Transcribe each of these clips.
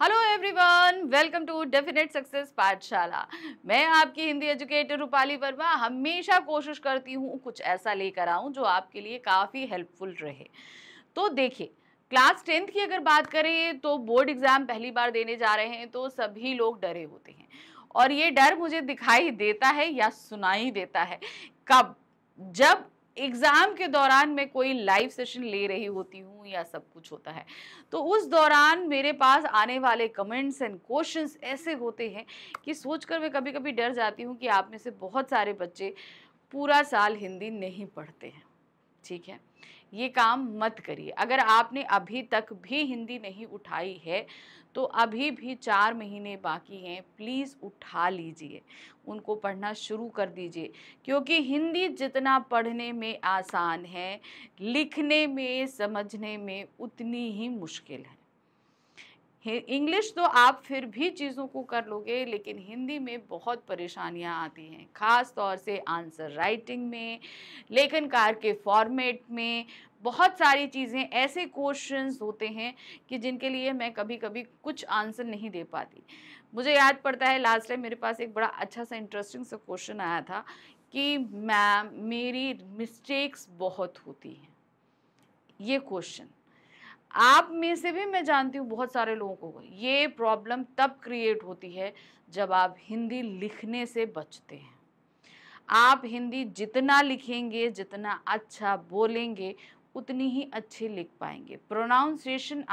Hello everyone, welcome to definite success Pathshala. मैं आपकी Hindi educator Rupali Verma हमेशा कोशिश करती हूँ कुछ ऐसा लेकर आऊँ जो आपके लिए काफ़ी हेल्पफुल रहे। तो देखिए, क्लास 10th की अगर बात करें तो बोर्ड एग्जाम पहली बार देने जा रहे हैं तो सभी लोग डरे होते हैं। और ये डर मुझे दिखाई देता है या सुनाई देता है कब? जब एग्जाम के दौरान मैं कोई लाइव सेशन ले रही होती हूँ या सब कुछ होता है, तो उस दौरान मेरे पास आने वाले कमेंट्स एंड क्वेश्चंस ऐसे होते हैं कि सोचकर मैं कभी कभी डर जाती हूँ कि आप में से बहुत सारे बच्चे पूरा साल हिंदी नहीं पढ़ते हैं। ठीक है, ये काम मत करिए। अगर आपने अभी तक भी हिंदी नहीं उठाई है तो अभी भी 4 महीने बाकी हैं, प्लीज़ उठा लीजिए, उनको पढ़ना शुरू कर दीजिए। क्योंकि हिंदी जितना पढ़ने में आसान है, लिखने में समझने में उतनी ही मुश्किल है। इंग्लिश तो आप फिर भी चीज़ों को कर लोगे, लेकिन हिंदी में बहुत परेशानियां आती हैं, ख़ास तौर से आंसर राइटिंग में, लेखनकार के फॉर्मेट में। बहुत सारी चीज़ें, ऐसे क्वेश्चंस होते हैं कि जिनके लिए मैं कभी कभी कुछ आंसर नहीं दे पाती। मुझे याद पड़ता है लास्ट टाइम मेरे पास एक बड़ा अच्छा सा इंटरेस्टिंग सा क्वेश्चन आया था कि मैम मेरी मिस्टेक्स बहुत होती हैं। ये क्वेश्चन आप में से भी मैं जानती हूँ, बहुत सारे लोगों को ये प्रॉब्लम तब क्रिएट होती है जब आप हिंदी लिखने से बचते हैं। आप हिंदी जितना लिखेंगे, जितना अच्छा बोलेंगे, उतनी ही अच्छी लिख पाएंगे। प्रोनाउंसिएशन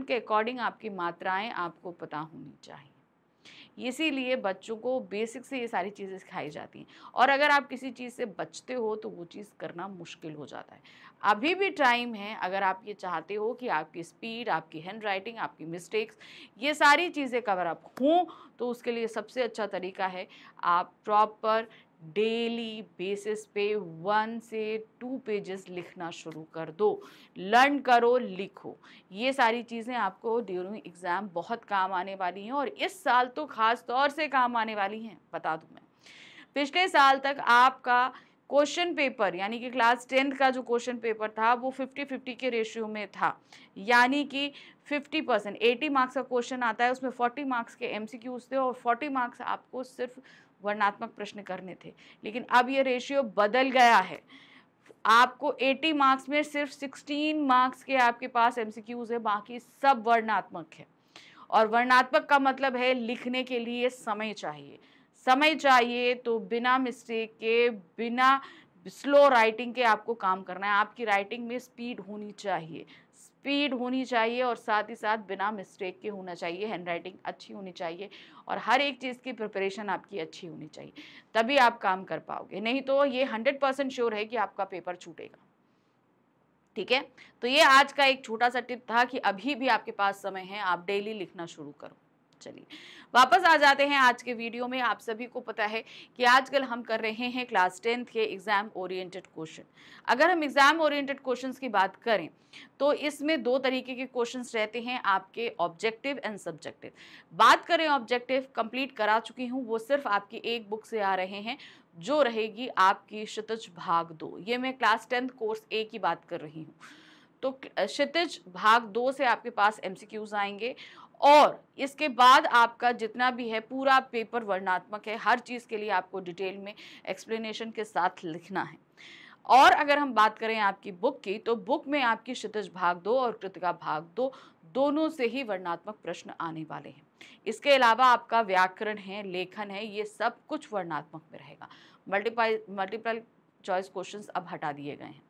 के अकॉर्डिंग आपकी मात्राएं आपको पता होनी चाहिए। इसीलिए बच्चों को बेसिक से ये सारी चीज़ें सिखाई जाती हैं। और अगर आप किसी चीज़ से बचते हो तो वो चीज़ करना मुश्किल हो जाता है। अभी भी टाइम है, अगर आप ये चाहते हो कि आपकी स्पीड, आपकी हैंड राइटिंग, आपकी मिस्टेक्स, ये सारी चीज़ें कवर अप हों, तो उसके लिए सबसे अच्छा तरीका है आप प्रॉपर डेली बेसिस पे 1 से 2 पेजेस लिखना शुरू कर दो। लर्न करो, लिखो। ये सारी चीज़ें आपको ड्यूरिंग एग्ज़ाम बहुत काम आने वाली हैं, और इस साल तो ख़ास तौर से काम आने वाली हैं, बता दूं मैं। पिछले साल तक आपका क्वेश्चन पेपर, यानी कि क्लास 10th का जो क्वेश्चन पेपर था वो 50-50 के रेशियो में था। यानी कि 50%, 80 मार्क्स का क्वेश्चन आता है, उसमें 40 मार्क्स के एमसीक्यूज थे और 40 मार्क्स आपको सिर्फ वर्णात्मक प्रश्न करने थे। लेकिन अब ये रेशियो बदल गया है। आपको 80 मार्क्स में सिर्फ 16 मार्क्स के आपके पास एमसीक्यूज है, बाकी सब वर्णात्मक है। और वर्णात्मक का मतलब है लिखने के लिए समय चाहिए। समय चाहिए तो बिना मिस्टेक के, बिना स्लो राइटिंग के आपको काम करना है। आपकी राइटिंग में स्पीड होनी चाहिए, स्पीड होनी चाहिए, और साथ ही साथ बिना मिस्टेक के होना चाहिए। हैंड राइटिंग अच्छी होनी चाहिए और हर एक चीज़ की प्रिपरेशन आपकी अच्छी होनी चाहिए, तभी आप काम कर पाओगे। नहीं तो ये 100% श्योर है कि आपका पेपर छूटेगा। ठीक है, तो ये आज का एक छोटा सा टिप था कि अभी भी आपके पास समय है, आप डेली लिखना शुरू करो। चलिए वापस आ जाते हैं आज के वीडियो में। आप सभी को पता है कि आजकल हम कर रहे हैं क्लास 10th के एग्जाम ओरिएंटेड क्वेश्चन। अगर हम एग्जाम ओरिएंटेड क्वेश्चंस की बात करें तो इसमें 2 तरीके के क्वेश्चंस रहते हैं आपके, ऑब्जेक्टिव एंड सब्जेक्टिव। बात करें ऑब्जेक्टिव, कंप्लीट करा चुकी हूँ, वो सिर्फ आपकी एक बुक से आ रहे हैं, जो रहेगी आपकी क्षितिज भाग 2। ये मैं क्लास 10th कोर्स ए की बात कर रही हूँ। तो क्षितिज भाग 2 से आपके पास एमसीक्यूज आएंगे, और इसके बाद आपका जितना भी है पूरा पेपर वर्णात्मक है। हर चीज़ के लिए आपको डिटेल में एक्सप्लेनेशन के साथ लिखना है। और अगर हम बात करें आपकी बुक की, तो बुक में आपकी क्षितिज भाग 2 और कृतिका भाग 2 दोनों से ही वर्णात्मक प्रश्न आने वाले हैं। इसके अलावा आपका व्याकरण है, लेखन है, ये सब कुछ वर्णात्मक में रहेगा। मल्टीपल चॉइस क्वेश्चंस अब हटा दिए गए हैं।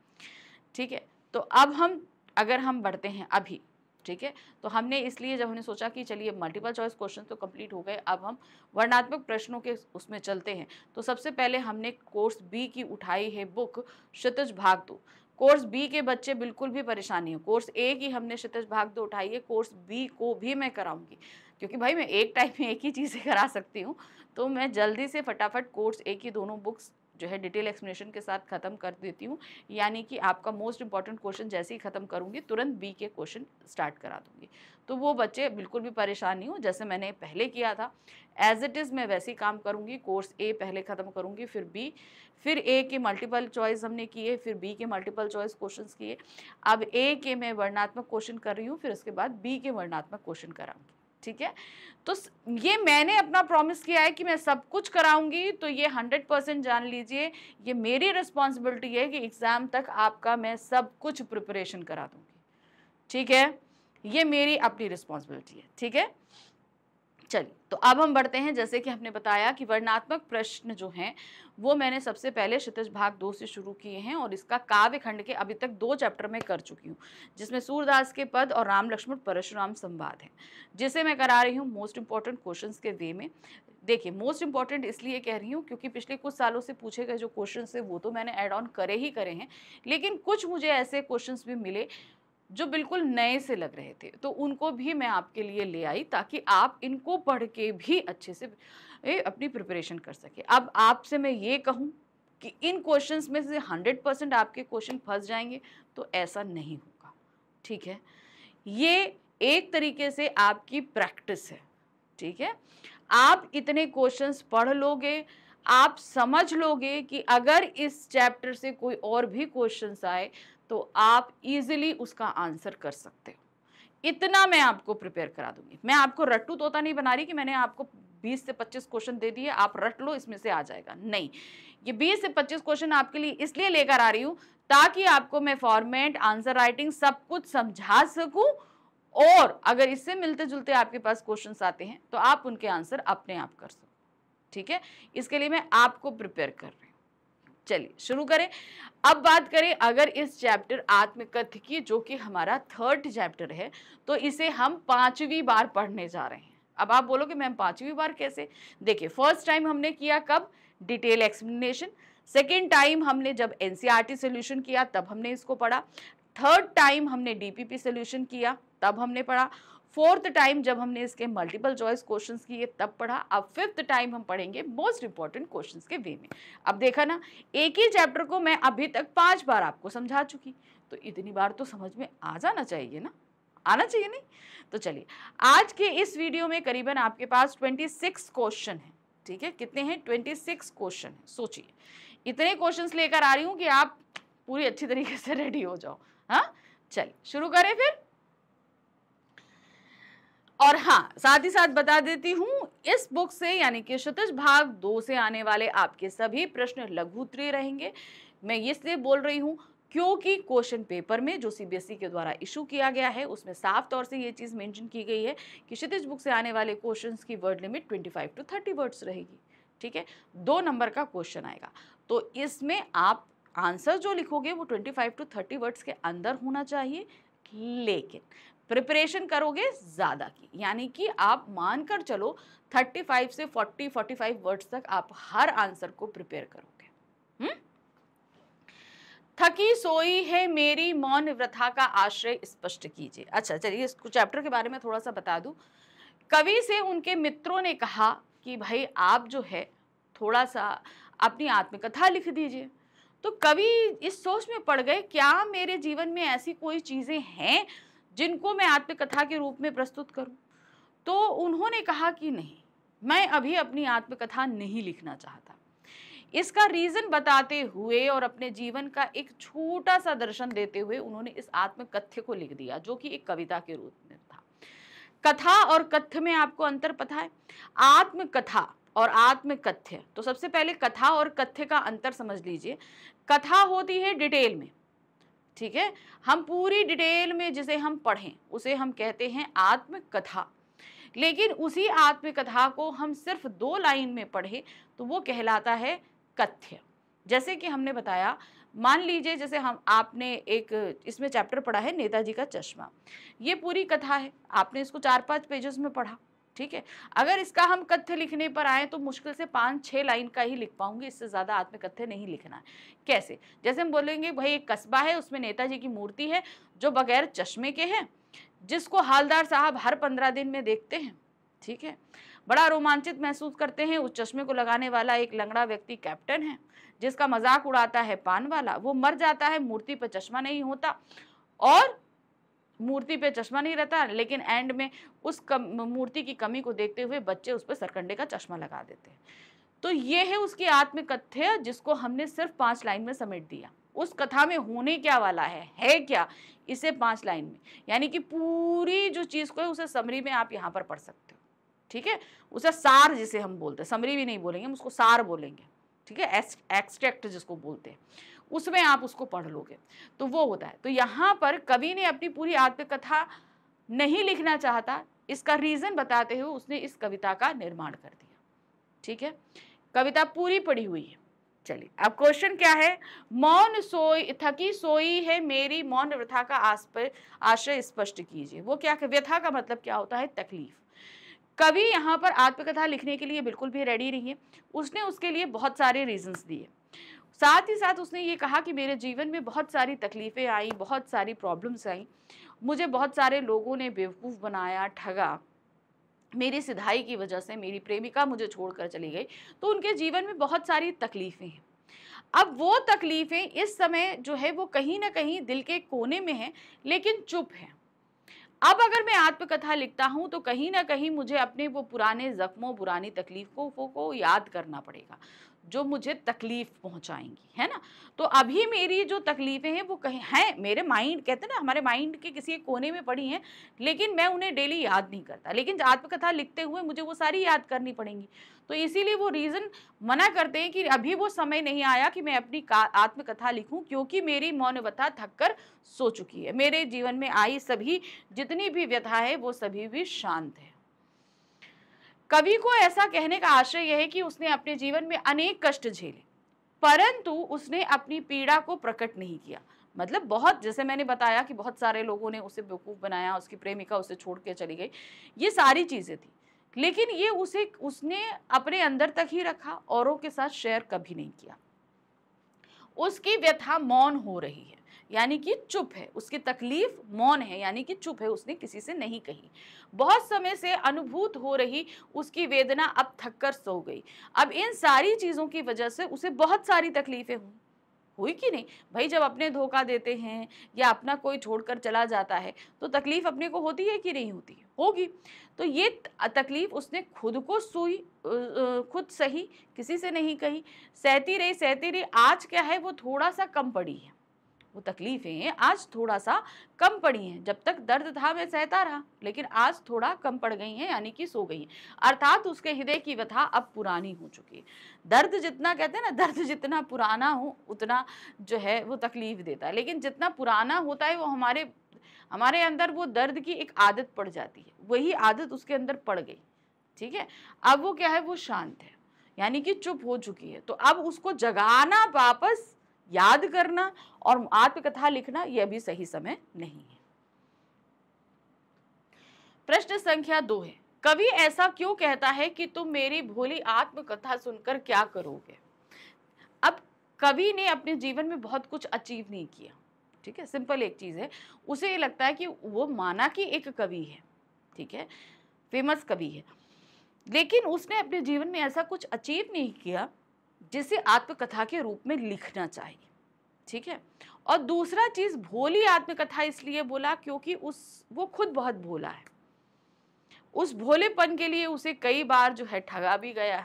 ठीक है, तो अब अगर हम बढ़ते हैं अभी, ठीक है, तो हमने इसलिए जब हमने सोचा कि चलिए मल्टीपल चॉइस क्वेश्चन तो कंप्लीट हो गए, अब हम वर्णात्मक प्रश्नों के उसमें चलते हैं। तो सबसे पहले हमने कोर्स बी की उठाई है बुक, क्षितिज भाग 2। कोर्स बी के बच्चे बिल्कुल भी परेशान नहीं हो। कोर्स ए की हमने क्षितिज भाग 2 उठाई है, कोर्स बी को भी मैं कराऊंगी, क्योंकि भाई मैं एक टाइम में एक ही चीज़ें करा सकती हूँ। तो मैं जल्दी से फटाफट कोर्स ए की दोनों बुक्स जो है डिटेल एक्सप्लेनेशन के साथ ख़त्म कर देती हूँ, यानी कि आपका मोस्ट इंपॉर्टेंट क्वेश्चन जैसे ही ख़त्म करूँगी तुरंत बी के क्वेश्चन स्टार्ट करा दूँगी। तो वो बच्चे बिल्कुल भी परेशान नहीं हो, जैसे मैंने पहले किया था एज इट इज़ मैं वैसे ही काम करूँगी। कोर्स ए पहले ख़त्म करूँगी, फिर बी, फिर ए के मल्टीपल चॉइस हमने किए, फिर बी के मल्टीपल चॉइस क्वेश्चंस किए। अब ए के मैं वर्णनात्मक क्वेश्चन कर रही हूँ, फिर उसके बाद बी के वर्णनात्मक क्वेश्चन कराऊंगी। ठीक है, तो ये मैंने अपना प्रॉमिस किया है कि मैं सब कुछ कराऊंगी, तो ये 100% जान लीजिए, ये मेरी रिस्पॉन्सिबिलिटी है कि एग्ज़ाम तक आपका मैं सब कुछ प्रिपरेशन करा दूंगी। ठीक है, ये मेरी अपनी रिस्पॉन्सिबिलिटी है। ठीक है, चलिए तो अब हम बढ़ते हैं। जैसे कि हमने बताया कि वर्णनात्मक प्रश्न जो हैं वो मैंने सबसे पहले क्षितिज भाग 2 से शुरू किए हैं और इसका काव्य खंड के अभी तक 2 चैप्टर में कर चुकी हूँ, जिसमें सूरदास के पद और राम लक्ष्मण परशुराम संवाद है, जिसे मैं करा रही हूँ मोस्ट इंपॉर्टेंट क्वेश्चंस के वे में। देखिए मोस्ट इंपॉर्टेंट इसलिए कह रही हूँ क्योंकि पिछले कुछ सालों से पूछे गए जो क्वेश्चन है वो तो मैंने ऐड ऑन करे ही करे हैं, लेकिन कुछ मुझे ऐसे क्वेश्चन भी मिले जो बिल्कुल नए से लग रहे थे, तो उनको भी मैं आपके लिए ले आई ताकि आप इनको पढ़ के भी अच्छे से अपनी प्रिपरेशन कर सके। अब आपसे मैं ये कहूँ कि इन क्वेश्चंस में से 100% आपके क्वेश्चन फंस जाएंगे, तो ऐसा नहीं होगा। ठीक है, ये एक तरीके से आपकी प्रैक्टिस है। ठीक है, आप इतने क्वेश्चंस पढ़ लोगे, आप समझ लोगे कि अगर इस चैप्टर से कोई और भी क्वेश्चंस आए तो आप इजीली उसका आंसर कर सकते हो। इतना मैं आपको प्रिपेयर करा दूंगी। मैं आपको रट्टू तोता नहीं बना रही कि मैंने आपको 20 से 25 क्वेश्चन दे दिए, आप रट लो इसमें से आ जाएगा, नहीं। ये 20 से 25 क्वेश्चन आपके लिए इसलिए लेकर आ रही हूँ ताकि आपको मैं फॉर्मेट, आंसर राइटिंग सब कुछ समझा सकूं, और अगर इससे मिलते जुलते आपके पास क्वेश्चंस आते हैं तो आप उनके आंसर अपने आप कर सको। ठीक है, इसके लिए मैं आपको प्रिपेयर कर रही हूँ। चलिए शुरू करें। अब बात करें अगर इस चैप्टर आत्मकथ्य की, जो कि हमारा 3rd चैप्टर है, तो इसे हम 5वीं बार पढ़ने जा रहे हैं। अब आप बोलोगे मैम 5वीं बार कैसे? देखिए फर्स्ट टाइम हमने किया कब? Detail explanation. सेकेंड टाइम हमने जब एनसीईआरटी सोल्यूशन किया तब हमने इसको पढ़ा। 3rd टाइम हमने डीपीपी सोल्यूशन किया तब हमने पढ़ा। 4th टाइम जब हमने इसके मल्टीपल चॉइस क्वेश्चंस किए तब पढ़ा। अब 5th टाइम हम पढ़ेंगे मोस्ट इंपॉर्टेंट क्वेश्चंस के वे में। अब देखा ना, एक ही चैप्टर को मैं अभी तक 5 बार आपको समझा चुकी, तो इतनी बार तो समझ में आ जाना चाहिए ना, आना चाहिए नहीं? तो चलिए आज के इस वीडियो में करीबन आपके पास 26 क्वेश्चन है। ठीक है, कितने हैं? 26 क्वेश्चन है। सोचिए इतने क्वेश्चंस लेकर आ रही हूँ कि आप पूरी अच्छी तरीके से रेडी हो जाओ। हाँ चलिए शुरू करें फिर। और हाँ, साथ ही साथ बता देती हूँ इस बुक से यानी कि क्षितिज भाग 2 से आने वाले आपके सभी प्रश्न लघु उत्तरीय रहेंगे। मैं इसलिए बोल रही हूँ क्योंकि क्वेश्चन पेपर में जो सीबीएसई के द्वारा इशू किया गया है उसमें साफ तौर से ये चीज़ मेंशन की गई है कि क्षितिज बुक से आने वाले क्वेश्चंस की वर्ड लिमिट 25 to 30 वर्ड्स रहेगी। ठीक है, 2 नंबर का क्वेश्चन आएगा, तो इसमें आप आंसर जो लिखोगे वो 25 to 30 वर्ड्स के अंदर होना चाहिए, लेकिन प्रिपरेशन करोगे ज़्यादा की, यानी कि आप मानकर चलो 35 से 40-45 वर्ड्स तक आप हर आंसर को प्रिपेयर करोगे। थकी सोई है मेरी मौन वृथा का आश्रय स्पष्ट कीजिए। अच्छा चलिए इस चैप्टर के बारे में थोड़ा सा बता दूं। कवि से उनके मित्रों ने कहा कि भाई आप जो है थोड़ा सा अपनी आत्मकथा लिख दीजिए। तो कवि इस सोच में पड़ गए, क्या मेरे जीवन में ऐसी कोई चीज़ें हैं जिनको मैं आत्मकथा के रूप में प्रस्तुत करूं? तो उन्होंने कहा कि नहीं, मैं अभी अपनी आत्मकथा नहीं लिखना चाहता। इसका रीज़न बताते हुए और अपने जीवन का एक छोटा सा दर्शन देते हुए उन्होंने इस आत्मकथ्य को लिख दिया, जो कि एक कविता के रूप में था। कथा और कथ्य में आपको अंतर पता है? आत्मकथा और आत्मकथ्य, तो सबसे पहले कथा और कथ्य का अंतर समझ लीजिए। कथा होती है डिटेल में, ठीक है, हम पूरी डिटेल में जिसे हम पढ़ें उसे हम कहते हैं आत्मकथा। लेकिन उसी आत्मकथा को हम सिर्फ 2 लाइन में पढ़े तो वो कहलाता है कथ्य। जैसे कि हमने बताया, मान लीजिए जैसे आपने एक इसमें चैप्टर पढ़ा है नेताजी का चश्मा, ये पूरी कथा है, आपने इसको 4-5 पेजेस में पढ़ा। ठीक है, अगर इसका हम कथ्य लिखने पर आए तो मुश्किल से 5-6 लाइन का ही लिख पाऊंगी, इससे ज़्यादा आत्मकथ्य नहीं लिखना है। कैसे? जैसे हम बोलेंगे भाई एक कस्बा है, उसमें नेताजी की मूर्ति है जो बगैर चश्मे के हैं, जिसको हालदार साहब हर 15 दिन में देखते हैं। ठीक है, बड़ा रोमांचित महसूस करते हैं। उस चश्मे को लगाने वाला एक लंगड़ा व्यक्ति कैप्टन है जिसका मजाक उड़ाता है पान वाला। वो मर जाता है, मूर्ति पर चश्मा नहीं होता और मूर्ति पे चश्मा नहीं रहता, लेकिन एंड में उस मूर्ति की कमी को देखते हुए बच्चे उस पर सरकंडे का चश्मा लगा देते हैं। तो ये है उसकी आत्मकथ्य, जिसको हमने सिर्फ 5 लाइन में समेट दिया। उस कथा में होने क्या वाला है क्या, इसे 5 लाइन में, यानी कि पूरी जो चीज को है उसे समरी में आप यहाँ पर पढ़ सकते हो। ठीक है, उसे सार जिसे हम बोलते हैं, समरी भी नहीं बोलेंगे, हम उसको सार बोलेंगे। ठीक है, एक्सट्रैक्ट जिसको बोलते हैं, उसमें आप उसको पढ़ लोगे तो वो होता है। तो यहाँ पर कवि ने अपनी पूरी आत्मकथा नहीं लिखना चाहता, इसका रीजन बताते हुए उसने इस कविता का निर्माण कर दिया। ठीक है, कविता पूरी पढ़ी हुई है। चलिए अब क्वेश्चन क्या है, मौन सोई थकी सोई है मेरी, मौन व्यथा का आशय स्पष्ट कीजिए। वो क्या, व्यथा का मतलब क्या होता है, तकलीफ। कवि यहाँ पर आत्मकथा लिखने के लिए बिल्कुल भी रेडी नहीं है। उसने उसके लिए बहुत सारे रीजंस दिए, साथ ही साथ उसने ये कहा कि मेरे जीवन में बहुत सारी तकलीफें आई, बहुत सारी प्रॉब्लम्स आई, मुझे बहुत सारे लोगों ने बेवकूफ़ बनाया, ठगा, मेरी सिधाई की वजह से मेरी प्रेमिका मुझे छोड़कर चली गई, तो उनके जीवन में बहुत सारी तकलीफें हैं। अब वो तकलीफें इस समय जो है वो कहीं ना कहीं दिल के कोने में है, लेकिन चुप है। अब अगर मैं आत्मकथा लिखता हूं तो कहीं ना कहीं मुझे अपने वो पुराने जख्मों, पुरानी तकलीफों को याद करना पड़ेगा जो मुझे तकलीफ पहुंचाएंगी, है ना। तो अभी मेरी जो तकलीफें हैं वो कहीं हैं, मेरे माइंड, कहते हैं ना हमारे माइंड के किसी कोने में पड़ी हैं, लेकिन मैं उन्हें डेली याद नहीं करता। लेकिन आत्मकथा लिखते हुए मुझे वो सारी याद करनी पड़ेंगी। तो इसीलिए वो रीज़न मना करते हैं कि अभी वो समय नहीं आया कि मैं अपनी आत्मकथा लिखूं, क्योंकि मेरी मौन व्यथा थक कर सो चुकी है। मेरे जीवन में आई सभी जितनी भी व्यथा है वो सभी भी शांत है। कवि को ऐसा कहने का आशय यह है कि उसने अपने जीवन में अनेक कष्ट झेले, परंतु उसने अपनी पीड़ा को प्रकट नहीं किया। मतलब बहुत, जैसे मैंने बताया कि बहुत सारे लोगों ने उसे बेवकूफ़ बनाया, उसकी प्रेमिका उसे छोड़ के चली गई, ये सारी चीज़ें थी, लेकिन ये उसने अपने अंदर तक ही रखा, औरों के साथ शेयर कभी नहीं किया। उसकी व्यथा मौन हो रही है, यानी कि चुप है। उसकी तकलीफ मौन है, यानी कि चुप है, उसने किसी से नहीं कही। बहुत समय से अनुभूत हो रही उसकी वेदना अब थक कर सो गई। अब इन सारी चीज़ों की वजह से उसे बहुत सारी तकलीफें हुई कि नहीं भाई। जब अपने धोखा देते हैं या अपना कोई छोड़कर चला जाता है तो तकलीफ अपने को होती है कि नहीं होती है, होगी। तो ये तकलीफ उसने खुद को खुद सही, किसी से नहीं कही। सहती रही, आज क्या है वो थोड़ा सा कम पड़ी है, वो तकलीफें आज थोड़ा सा कम पड़ी हैं। जब तक दर्द था मैं सहता रहा, लेकिन आज थोड़ा कम पड़ गई हैं, यानी कि सो गई हैं। अर्थात उसके हृदय की व्यथा अब पुरानी हो चुकी है। दर्द जितना, कहते हैं ना, दर्द जितना पुराना हो उतना जो है वो तकलीफ देता है, लेकिन जितना पुराना होता है वो हमारे अंदर वो दर्द की एक आदत पड़ जाती है, वही आदत उसके अंदर पड़ गई। ठीक है, अब वो क्या है, वो शांत है, यानी कि चुप हो चुकी है। तो अब उसको जगाना, वापस याद करना और आत्मकथा लिखना यह भी सही समय नहीं है। प्रश्न संख्या 2 है, कवि ऐसा क्यों कहता है कि तुम मेरी भोली आत्मकथा सुनकर क्या करोगे। अब कवि ने अपने जीवन में बहुत कुछ अचीव नहीं किया, ठीक है, सिंपल एक चीज है, उसे ये लगता है कि वो माना कि एक कवि है, ठीक है, फेमस कवि है, लेकिन उसने अपने जीवन में ऐसा कुछ अचीव नहीं किया जिसे आत्मकथा के रूप में लिखना चाहिए। ठीक है, और दूसरा चीज, भोली आत्मकथा इसलिए बोला क्योंकि वो खुद बहुत भोला है। उस भोलेपन के लिए उसे कई बार जो है ठगा भी गया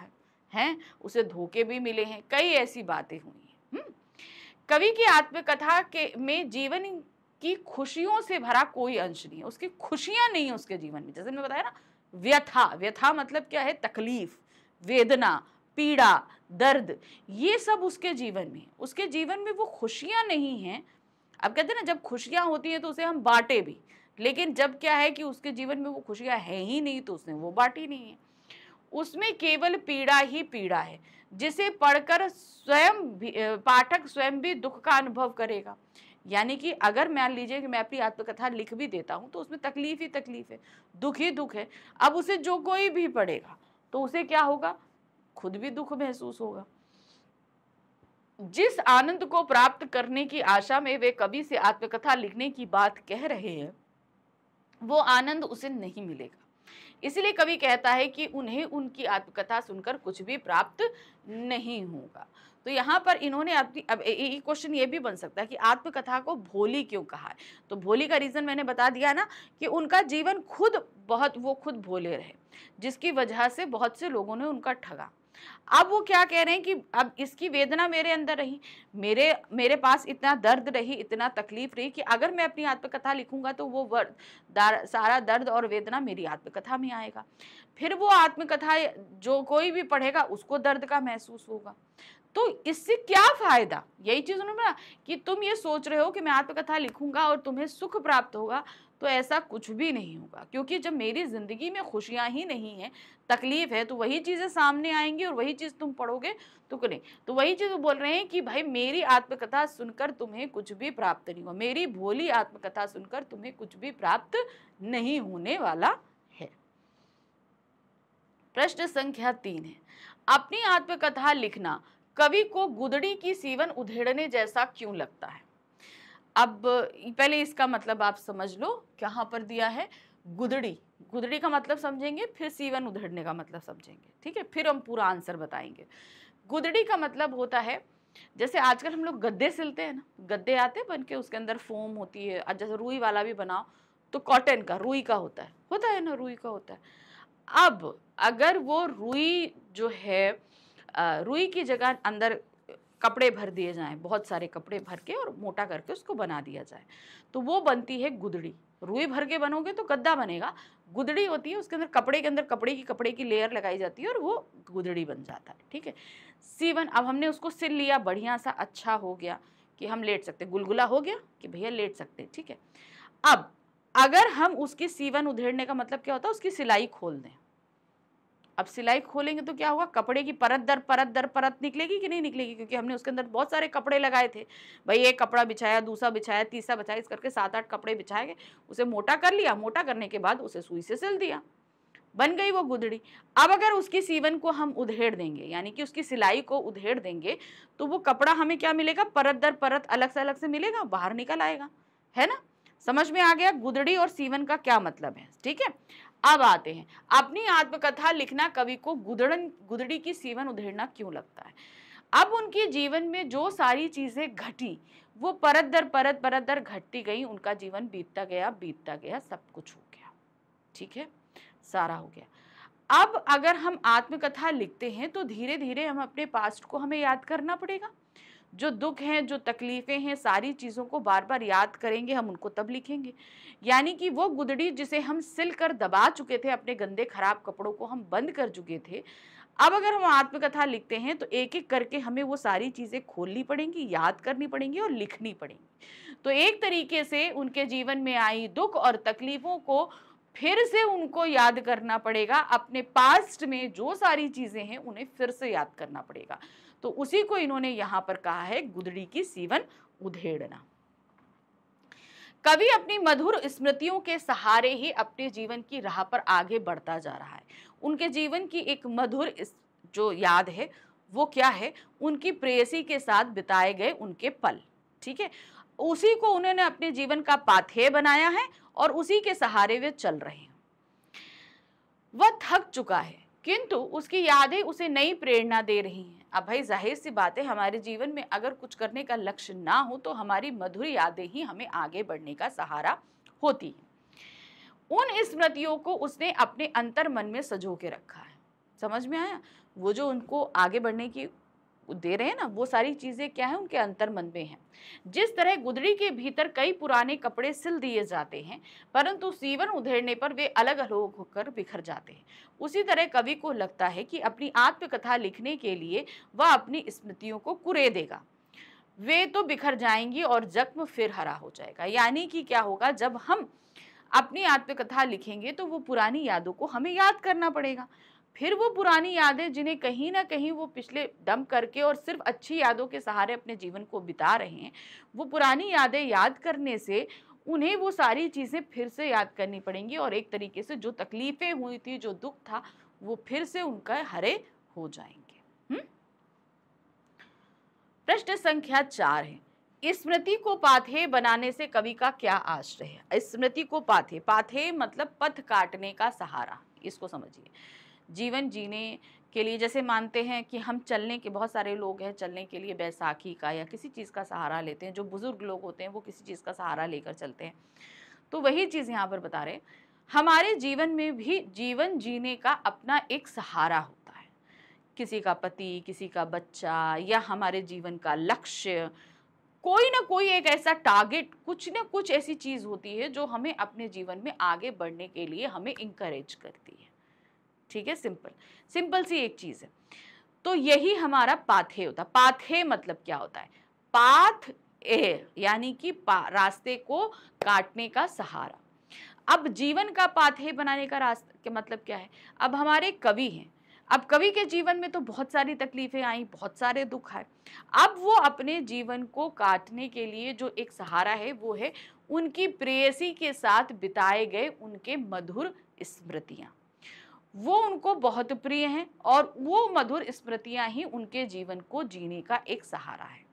है, उसे धोखे भी मिले हैं, कई ऐसी बातें हुई हैं। कवि की आत्मकथा के में जीवन की खुशियों से भरा कोई अंश नहीं है, उसकी खुशियां नहीं है उसके जीवन में। जैसे मैंने बताया ना, व्यथा मतलब क्या है, तकलीफ, वेदना, पीड़ा, दर्द, ये सब उसके जीवन में, उसके जीवन में वो खुशियां नहीं हैं। अब कहते हैं ना, जब खुशियां होती हैं तो उसे हम बांटे भी, लेकिन जब क्या है कि उसके जीवन में वो खुशियां है ही नहीं तो उसने वो बांटी नहीं है। उसमें केवल पीड़ा ही पीड़ा है, जिसे पढ़कर पाठक स्वयं भी दुख का अनुभव करेगा। यानी कि अगर मान लीजिए कि मैं अपनी आत्मकथा लिख भी देता हूं तो उसमें तकलीफ ही तकलीफ है, दुख ही दुख है। अब उसे जो कोई भी पढ़ेगा तो उसे क्या होगा, खुद भी दुख महसूस होगा। जिस आनंद को प्राप्त करने की आशा में वे कवि से आत्मकथा लिखने की बात कह रहे हैं, वो आनंद उसे नहीं मिलेगा। इसलिए कवि कहता है कि उन्हें उनकी आत्मकथा सुनकर कुछ भी प्राप्त नहीं होगा। तो यहाँ पर इन्होंने अपनी अब क्वेश्चन ये भी बन सकता है कि आत्मकथा को भोली क्यों कहा है। तो भोली का रीजन मैंने बता दिया ना कि उनका जीवन वो खुद भोले रहे, जिसकी वजह से बहुत से लोगों ने उनका ठगा। अब वो क्या कह रहे हैं कि अब इसकी वेदना मेरे अंदर रही, मेरे पास इतना दर्द रही, इतना तकलीफ रही कि अगर मैं अपनी आत्मकथा लिखूंगा तो वो सारा दर्द और वेदना मेरी आत्मकथा में आएगा। फिर वो आत्मकथा जो कोई भी पढ़ेगा उसको दर्द का महसूस होगा। तो इससे क्या फायदा? यही चीज उन्होंने बोला कि तुम ये सोच रहे हो कि मैं आत्मकथा लिखूंगा और तुम्हें सुख प्राप्त होगा, तो ऐसा कुछ भी नहीं होगा, क्योंकि जब मेरी जिंदगी में खुशियां ही नहीं है, तकलीफ है, तो वही चीजें सामने आएंगी और वही चीज तुम पढ़ोगे तो नहीं। तो वही चीज बोल रहे हैं कि भाई मेरी आत्मकथा सुनकर तुम्हें कुछ भी प्राप्त नहीं हुआ, मेरी भोली आत्मकथा सुनकर तुम्हें कुछ भी प्राप्त नहीं होने वाला है। प्रश्न संख्या 3 है, अपनी आत्मकथा लिखना कवि को गुदड़ी की सीवन उधेड़ने जैसा क्यों लगता है? अब पहले इसका मतलब आप समझ लो, कहाँ पर दिया है गुदड़ी का मतलब समझेंगे, फिर सीवन उधेड़ने का मतलब समझेंगे, ठीक है, फिर हम पूरा आंसर बताएंगे। गुदड़ी का मतलब होता है, जैसे आजकल हम लोग गद्दे सिलते हैं ना, गद्दे आते हैं बन के, उसके अंदर फोम होती है, जैसे रुई वाला भी बनाओ तो कॉटन का, रुई का होता है ना, रुई का होता है। अब अगर वो रुई जो है, रुई की जगह अंदर कपड़े भर दिए जाएं, बहुत सारे कपड़े भर के और मोटा करके उसको बना दिया जाए, तो वो बनती है गुदड़ी। रुई भर के बनोगे तो गद्दा बनेगा, गुदड़ी होती है उसके अंदर कपड़े की लेयर लगाई जाती है और वो गुदड़ी बन जाता है, ठीक है। सीवन, अब हमने उसको सिल लिया, बढ़िया सा अच्छा हो गया कि हम लेट सकते, गुलगुला हो गया कि भैया लेट सकते, ठीक है। अब अगर हम उसकी सीवन उधेड़ने का मतलब क्या होता है, उसकी सिलाई खोल दें। अब सिलाई खोलेंगे तो क्या होगा, कपड़े की परत दर परत निकलेगी कि नहीं निकलेगी, क्योंकि हमने उसके अंदर बहुत सारे कपड़े लगाए थे। भाई एक कपड़ा बिछाया, दूसरा बिछाया, तीसरा बिछाया, इस करके 7-8 कपड़े बिछाए गए, उसे मोटा कर लिया, मोटा करने के बाद उसे सुई से सिल दिया, बन गई वो गुदड़ी। अब अगर उसकी सीवन को हम उधेड़ देंगे, यानी कि उसकी सिलाई को उधेड़ देंगे, तो वो कपड़ा हमें क्या मिलेगा, परत दर परत अलग से मिलेगा, बाहर निकल आएगा, है ना। समझ में आ गया गुदड़ी और सीवन का क्या मतलब है, ठीक है। अब आते हैं, अपनी आत्मकथा लिखना कवि को गुदड़ी की सीवन उधेड़ना क्यों लगता है? अब उनके जीवन में जो सारी चीजें घटी, वो परत दर घटती गई, उनका जीवन बीतता गया, सब कुछ हो गया, ठीक है, सारा हो गया। अब अगर हम आत्मकथा लिखते हैं तो धीरे धीरे हम अपने पास्ट को हमें याद करना पड़ेगा, जो दुख हैं, जो तकलीफें हैं, सारी चीज़ों को बार बार याद करेंगे, हम उनको तब लिखेंगे। यानी कि वो गुदड़ी जिसे हम सिल कर दबा चुके थे, अपने गंदे खराब कपड़ों को हम बंद कर चुके थे, अब अगर हम आत्मकथा लिखते हैं तो एक एक करके हमें वो सारी चीज़ें खोलनी पड़ेंगी, याद करनी पड़ेंगी और लिखनी पड़ेंगी। तो एक तरीके से उनके जीवन में आई दुख और तकलीफों को फिर से उनको याद करना पड़ेगा, अपने पास्ट में जो सारी चीज़ें हैं उन्हें फिर से याद करना पड़ेगा। तो उसी को इन्होंने यहां पर कहा है गुदड़ी की सीवन उधेड़ना। कवि अपनी मधुर स्मृतियों के सहारे ही अपने जीवन की राह पर आगे बढ़ता जा रहा है। उनके जीवन की एक मधुर जो याद है वो क्या है, उनकी प्रेयसी के साथ बिताए गए उनके पल, ठीक है, उसी को उन्होंने अपने जीवन का पाथेय बनाया है और उसी के सहारे वे चल रहे हैं। वह थक चुका है किंतु उसकी यादें उसे नई प्रेरणा दे रही हैं। अब भाई जाहिर सी बात है, हमारे जीवन में अगर कुछ करने का लक्ष्य ना हो तो हमारी मधुर यादें ही हमें आगे बढ़ने का सहारा होती हैं। उन स्मृतियों को उसने अपने अंतर मन में सजो के रखा है। समझ में आया? वो जो उनको आगे बढ़ने की दे रहे हैं ना, वो सारी चीजें क्या है, उनके अंतर मन में है। जिस तरह गुदड़ी के भीतर कई पुराने कपड़े सिल दिए जाते हैं परंतु सीवन उधेड़ने पर वे अलग अलग होकर बिखर जाते हैं, उसी तरह कवि को लगता है कि अपनी आत्मकथा लिखने के लिए वह अपनी स्मृतियों को कुरे देगा, वे तो बिखर जाएंगी और जख्म फिर हरा हो जाएगा। यानी कि क्या होगा, जब हम अपनी आत्मकथा लिखेंगे तो वो पुरानी यादों को हमें याद करना पड़ेगा। फिर वो पुरानी यादें जिन्हें कहीं ना कहीं वो पिछले डंप करके और सिर्फ अच्छी यादों के सहारे अपने जीवन को बिता रहे हैं, वो पुरानी यादें याद करने से उन्हें वो सारी चीज़ें फिर से याद करनी पड़ेंगी और एक तरीके से जो तकलीफें हुई थी, जो दुख था, वो फिर से उनका हरे हो जाएंगे। प्रश्न संख्या 4 है, स्मृति को पाथेय बनाने से कवि का क्या आश्रय है? स्मृति को पाथेय, पाथेय मतलब पथ काटने का सहारा, इसको समझिए। जीवन जीने के लिए जैसे मानते हैं कि हम चलने के, बहुत सारे लोग हैं चलने के लिए बैसाखी का या किसी चीज़ का सहारा लेते हैं, जो बुजुर्ग लोग होते हैं वो किसी चीज़ का सहारा लेकर चलते हैं। तो वही चीज़ यहाँ पर बता रहे हैं, हमारे जीवन में भी जीवन जीने का अपना एक सहारा होता है। किसी का पति, किसी का बच्चा, या हमारे जीवन का लक्ष्य, कोई ना कोई एक ऐसा टारगेट, कुछ ना कुछ ऐसी चीज़ होती है जो हमें अपने जीवन में आगे बढ़ने के लिए हमें इंकरेज करती है। ठीक है, सिंपल सिंपल सी एक चीज़ है। तो यही हमारा पाथेय होता है। पाथेय मतलब क्या होता है? पाथ ए, यानी कि रास्ते को काटने का सहारा। अब जीवन का पाथेय बनाने का रास्ता के मतलब क्या है? अब हमारे कवि हैं, अब कवि के जीवन में तो बहुत सारी तकलीफें आई, बहुत सारे दुख आए। अब वो अपने जीवन को काटने के लिए जो एक सहारा है वो है उनकी प्रेयसी के साथ बिताए गए उनके मधुर स्मृतियां। वो उनको बहुत प्रिय हैं और वो मधुर स्मृतियां ही उनके जीवन को जीने का एक सहारा है।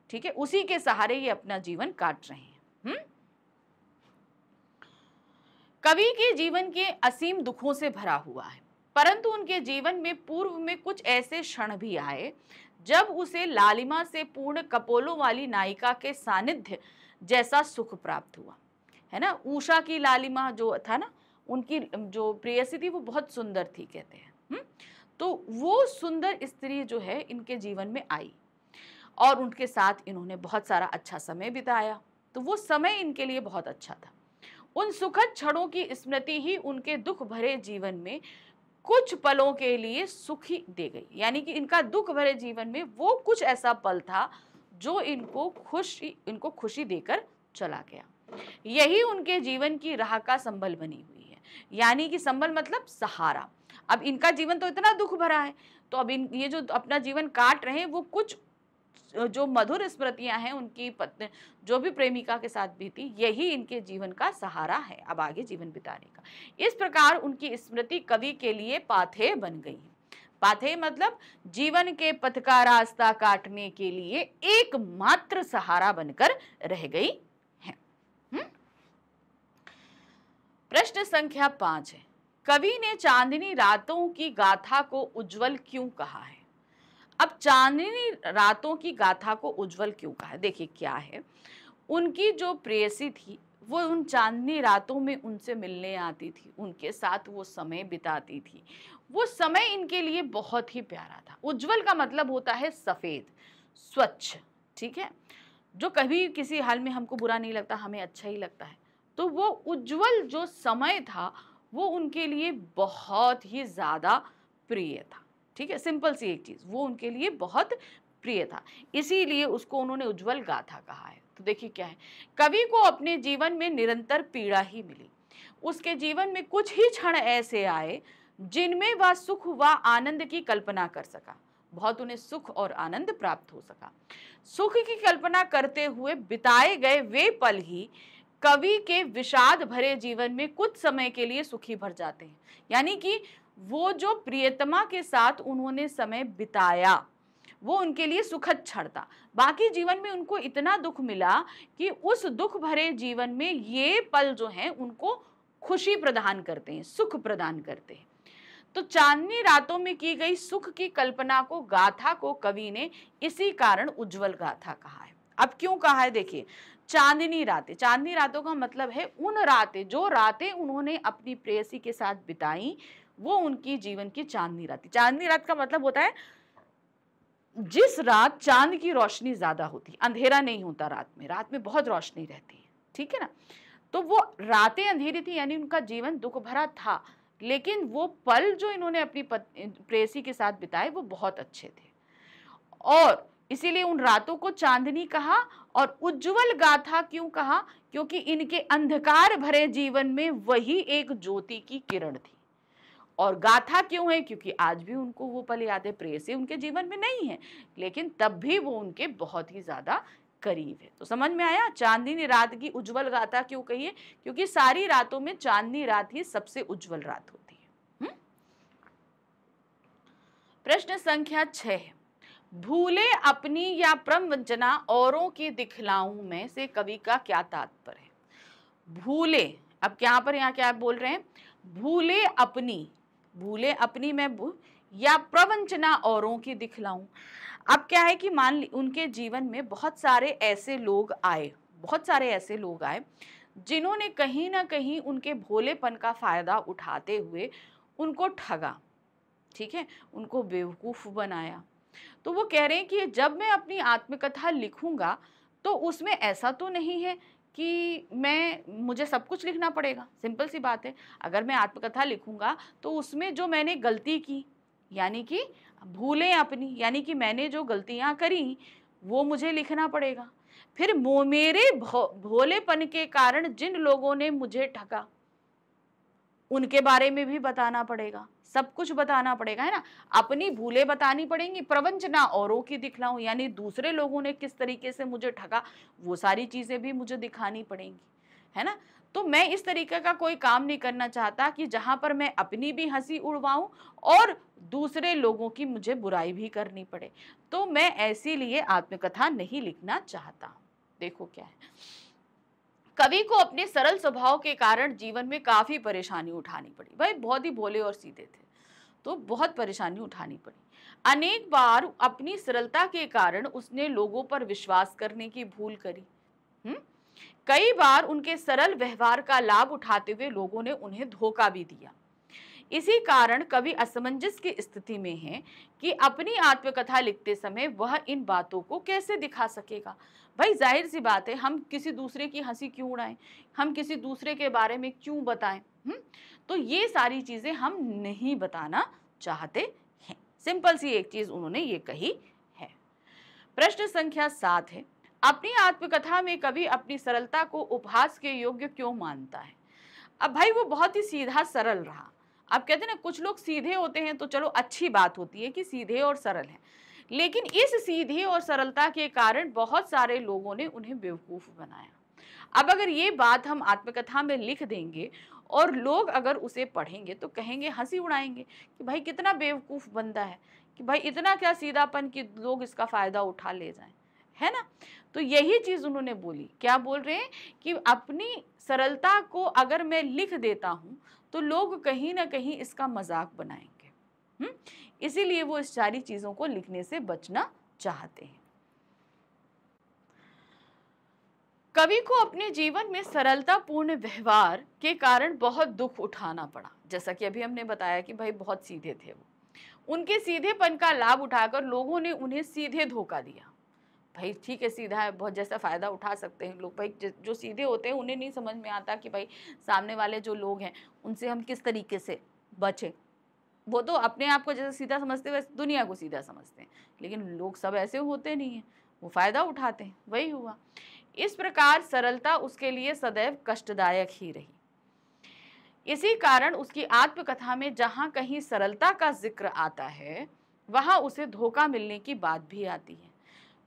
ठीक है, उसी के सहारे ये अपना जीवन काट रहे हैं। कवि के जीवन के असीम दुखों से भरा हुआ है, परंतु उनके जीवन में पूर्व में कुछ ऐसे क्षण भी आए जब उसे लालिमा से पूर्ण कपोलों वाली नायिका के सानिध्य जैसा सुख प्राप्त हुआ। है ना, उषा की लालिमा जो था ना, उनकी जो प्रेयसी थी वो बहुत सुंदर थी कहते हैं। तो वो सुंदर स्त्री जो है इनके जीवन में आई और उनके साथ इन्होंने बहुत सारा अच्छा समय बिताया। तो वो समय इनके लिए बहुत अच्छा था। उन सुखद क्षणों की स्मृति ही उनके दुख भरे जीवन में कुछ पलों के लिए सुखी दे गई। यानी कि इनका दुख भरे जीवन में वो कुछ ऐसा पल था जो इनको खुशी देकर चला गया। यही उनके जीवन की राह का संबल बनी हुई है। यानी कि संबल मतलब सहारा। अब इनका जीवन तो इतना दुख भरा है, तो अब ये जो अपना जीवन काट रहे हैं वो कुछ जो मधुर स्मृतियां हैं उनकी पत्नी जो भी प्रेमिका के साथ बीती, यही इनके जीवन का सहारा है अब आगे जीवन बिताने का। इस प्रकार उनकी स्मृति कवि के लिए पाथेय बन गई। पाथेय मतलब जीवन के पथ का रास्ता काटने के लिए एकमात्र सहारा बनकर रह गई है। प्रश्न संख्या 5 है, कवि ने चांदनी रातों की गाथा को उज्जवल क्यों कहा है? अब चांदनी रातों की गाथा को उज्जवल क्यों कहा है? देखिए क्या है, उनकी जो प्रेयसी थी वो उन चांदनी रातों में उनसे मिलने आती थी, उनके साथ वो समय बिताती थी। वो समय इनके लिए बहुत ही प्यारा था। उज्जवल का मतलब होता है सफेद, स्वच्छ। ठीक है, जो कभी किसी हाल में हमको बुरा नहीं लगता, हमें अच्छा ही लगता है। तो वो उज्जवल जो समय था वो उनके लिए बहुत ही ज्यादा प्रिय था। ठीक है, सिंपल सी एक चीज, वो उनके लिए बहुत प्रिय था, इसीलिए उसको उन्होंने उज्जवल गाथा कहा है। तो देखिए क्या है, कवि को अपने जीवन में निरंतर पीड़ा ही मिली। उसके जीवन में कुछ ही क्षण ऐसे आए जिनमें वह सुख व आनंद की कल्पना कर सका। बहुत उन्हें सुख और आनंद प्राप्त हो सका। सुख की कल्पना करते हुए बिताए गए वे पल ही कवि के विषाद भरे जीवन में कुछ समय के लिए सुखी भर जाते हैं। यानी कि वो जो प्रियतमा के साथ उन्होंने समय बिताया वो उनके लिए सुखद क्षण था। बाकी जीवन में उनको इतना दुख मिला कि उस दुख भरे जीवन में ये पल जो हैं उनको खुशी प्रदान करते हैं, सुख प्रदान करते हैं। तो चांदनी रातों में की गई सुख की कल्पना को, गाथा को कवि ने इसी कारण उज्जवल गाथा कहा है। अब क्यों कहा है, देखिए, चांदनी रातें, चांदनी रातों का मतलब है उन रातें, जो रातें उन्होंने अपनी प्रेयसी के साथ बिताई वो उनकी जीवन की चांदनी रात। चांदनी रात का मतलब होता है जिस रात चांद की रोशनी ज्यादा होती, अंधेरा नहीं होता रात में बहुत रोशनी रहती है। ठीक है ना, तो वो रातें अंधेरी थी, यानी उनका जीवन दुख भरा था, लेकिन वो पल जो इन्होंने अपनी प्रेयसी के साथ बिताए वो बहुत अच्छे थे और इसीलिए उन रातों को चांदनी कहा। और उज्जवल गाथा क्यों कहा? क्योंकि इनके अंधकार भरे जीवन में वही एक ज्योति की किरण थी। और गाथा क्यों है? क्योंकि आज भी उनको वो पल याद है। प्रेयसी उनके जीवन में नहीं है, लेकिन तब भी वो उनके बहुत ही ज्यादा करीब है। तो समझ में आया चांदनी रात की उज्जवल गाथा क्यों कही है? क्योंकि सारी रातों में चांदनी रात ही सबसे उज्जवल रात होती है। प्रश्न संख्या 6 है, भूले अपनी या प्रवंचना औरों की दिखलाऊं में से कवि का क्या तात्पर्य है? भूले, अब यहाँ पर यहाँ क्या बोल रहे हैं? भूले अपनी मैं या प्रवंचना औरों की दिखलाऊं। अब क्या है कि मान ली उनके जीवन में बहुत सारे ऐसे लोग आए, जिन्होंने कहीं ना कहीं उनके भोलेपन का फायदा उठाते हुए उनको ठगा, ठीक है, उनको बेवकूफ बनाया। तो वो कह रहे हैं कि जब मैं अपनी आत्मकथा लिखूंगा तो उसमें ऐसा तो नहीं है कि मुझे सब कुछ लिखना पड़ेगा। सिंपल सी बात है, अगर मैं आत्मकथा लिखूंगा तो उसमें जो मैंने गलती की, यानी कि भूलें अपनी, यानी कि मैंने जो गलतियां करी वो मुझे लिखना पड़ेगा। फिर मेरे भोलेपन के कारण जिन लोगों ने मुझे ठगा उनके बारे में भी बताना पड़ेगा, सब कुछ बताना पड़ेगा, है ना। अपनी भूलें बतानी पड़ेंगी, प्रवंचना औरों की दिखलाऊं, यानी दूसरे लोगों ने किस तरीके से मुझे ठगा वो सारी चीजें भी मुझे दिखानी पड़ेंगी, है ना। तो मैं इस तरीके का कोई काम नहीं करना चाहता कि जहां पर मैं अपनी भी हंसी उड़वाऊं और दूसरे लोगों की मुझे बुराई भी करनी पड़े। तो मैं ऐसी लिए आत्मकथा नहीं लिखना चाहता। देखो क्या है, कवि को अपने सरल स्वभाव के कारण जीवन में काफी परेशानी उठानी पड़ी। भाई बहुत ही भोले और सीधे थे, तो बहुत परेशानी उठानी पड़ी। अनेक बार अपनी सरलता के कारण उसने लोगों पर विश्वास करने की भूल करी। कई बार उनके सरल व्यवहार का लाभ उठाते हुए लोगों ने उन्हें धोखा भी दिया। इसी कारण कवि असमंजस की स्थिति में है कि अपनी आत्मकथा लिखते समय वह इन बातों को कैसे दिखा सकेगा। भाई जाहिर सी बात है, हम किसी दूसरे की हंसी क्यों उड़ाएं, हम किसी दूसरे के बारे में क्यों बताएं। तो ये सारी चीजें हम नहीं बताना चाहते हैं। सिंपल सी एक चीज उन्होंने ये कही है। प्रश्न संख्या 7 है, अपनी आत्मकथा में कवि अपनी सरलता को उपहास के योग्य क्यों मानता है? अब भाई वो बहुत ही सीधा सरल रहा। आप कहते हैं ना, कुछ लोग सीधे होते हैं तो चलो अच्छी बात होती है कि सीधे और सरल हैं, लेकिन इस सीधे और सरलता के कारण बहुत सारे लोगों ने उन्हें बेवकूफ बनाया। अब अगर ये बात हम आत्मकथा में लिख देंगे और लोग अगर उसे पढ़ेंगे तो कहेंगे, हंसी उड़ाएंगे कि भाई कितना बेवकूफ बंदा है, कि भाई इतना क्या सीधापन कि लोग इसका फायदा उठा ले जाएं, है ना। तो यही चीज उन्होंने बोली। क्या बोल रहे हैं कि अपनी सरलता को अगर मैं लिख देता हूं तो लोग कहीं ना कहीं इसका मजाक बनाएंगे। इसीलिए वो इस सारी चीजों को लिखने से बचना चाहते हैं। कवि को अपने जीवन में सरलतापूर्ण व्यवहार के कारण बहुत दुख उठाना पड़ा। जैसा कि अभी हमने बताया कि भाई बहुत सीधे थे वो, उनके सीधेपन का लाभ उठाकर लोगों ने उन्हें सीधे धोखा दिया। भाई ठीक है, सीधा है, बहुत जैसा फायदा उठा सकते हैं लोग। भाई जो सीधे होते हैं उन्हें नहीं समझ में आता कि भाई सामने वाले जो लोग हैं उनसे हम किस तरीके से बचें। वो तो अपने आप को जैसे सीधा समझते हैं वैसे दुनिया को सीधा समझते हैं, लेकिन लोग सब ऐसे होते नहीं हैं, वो फायदा उठाते हैं। वही हुआ। इस प्रकार सरलता उसके लिए सदैव कष्टदायक ही रही। इसी कारण उसकी आत्मकथा में जहां कहीं सरलता का जिक्र आता है वहां उसे धोखा मिलने की बात भी आती है,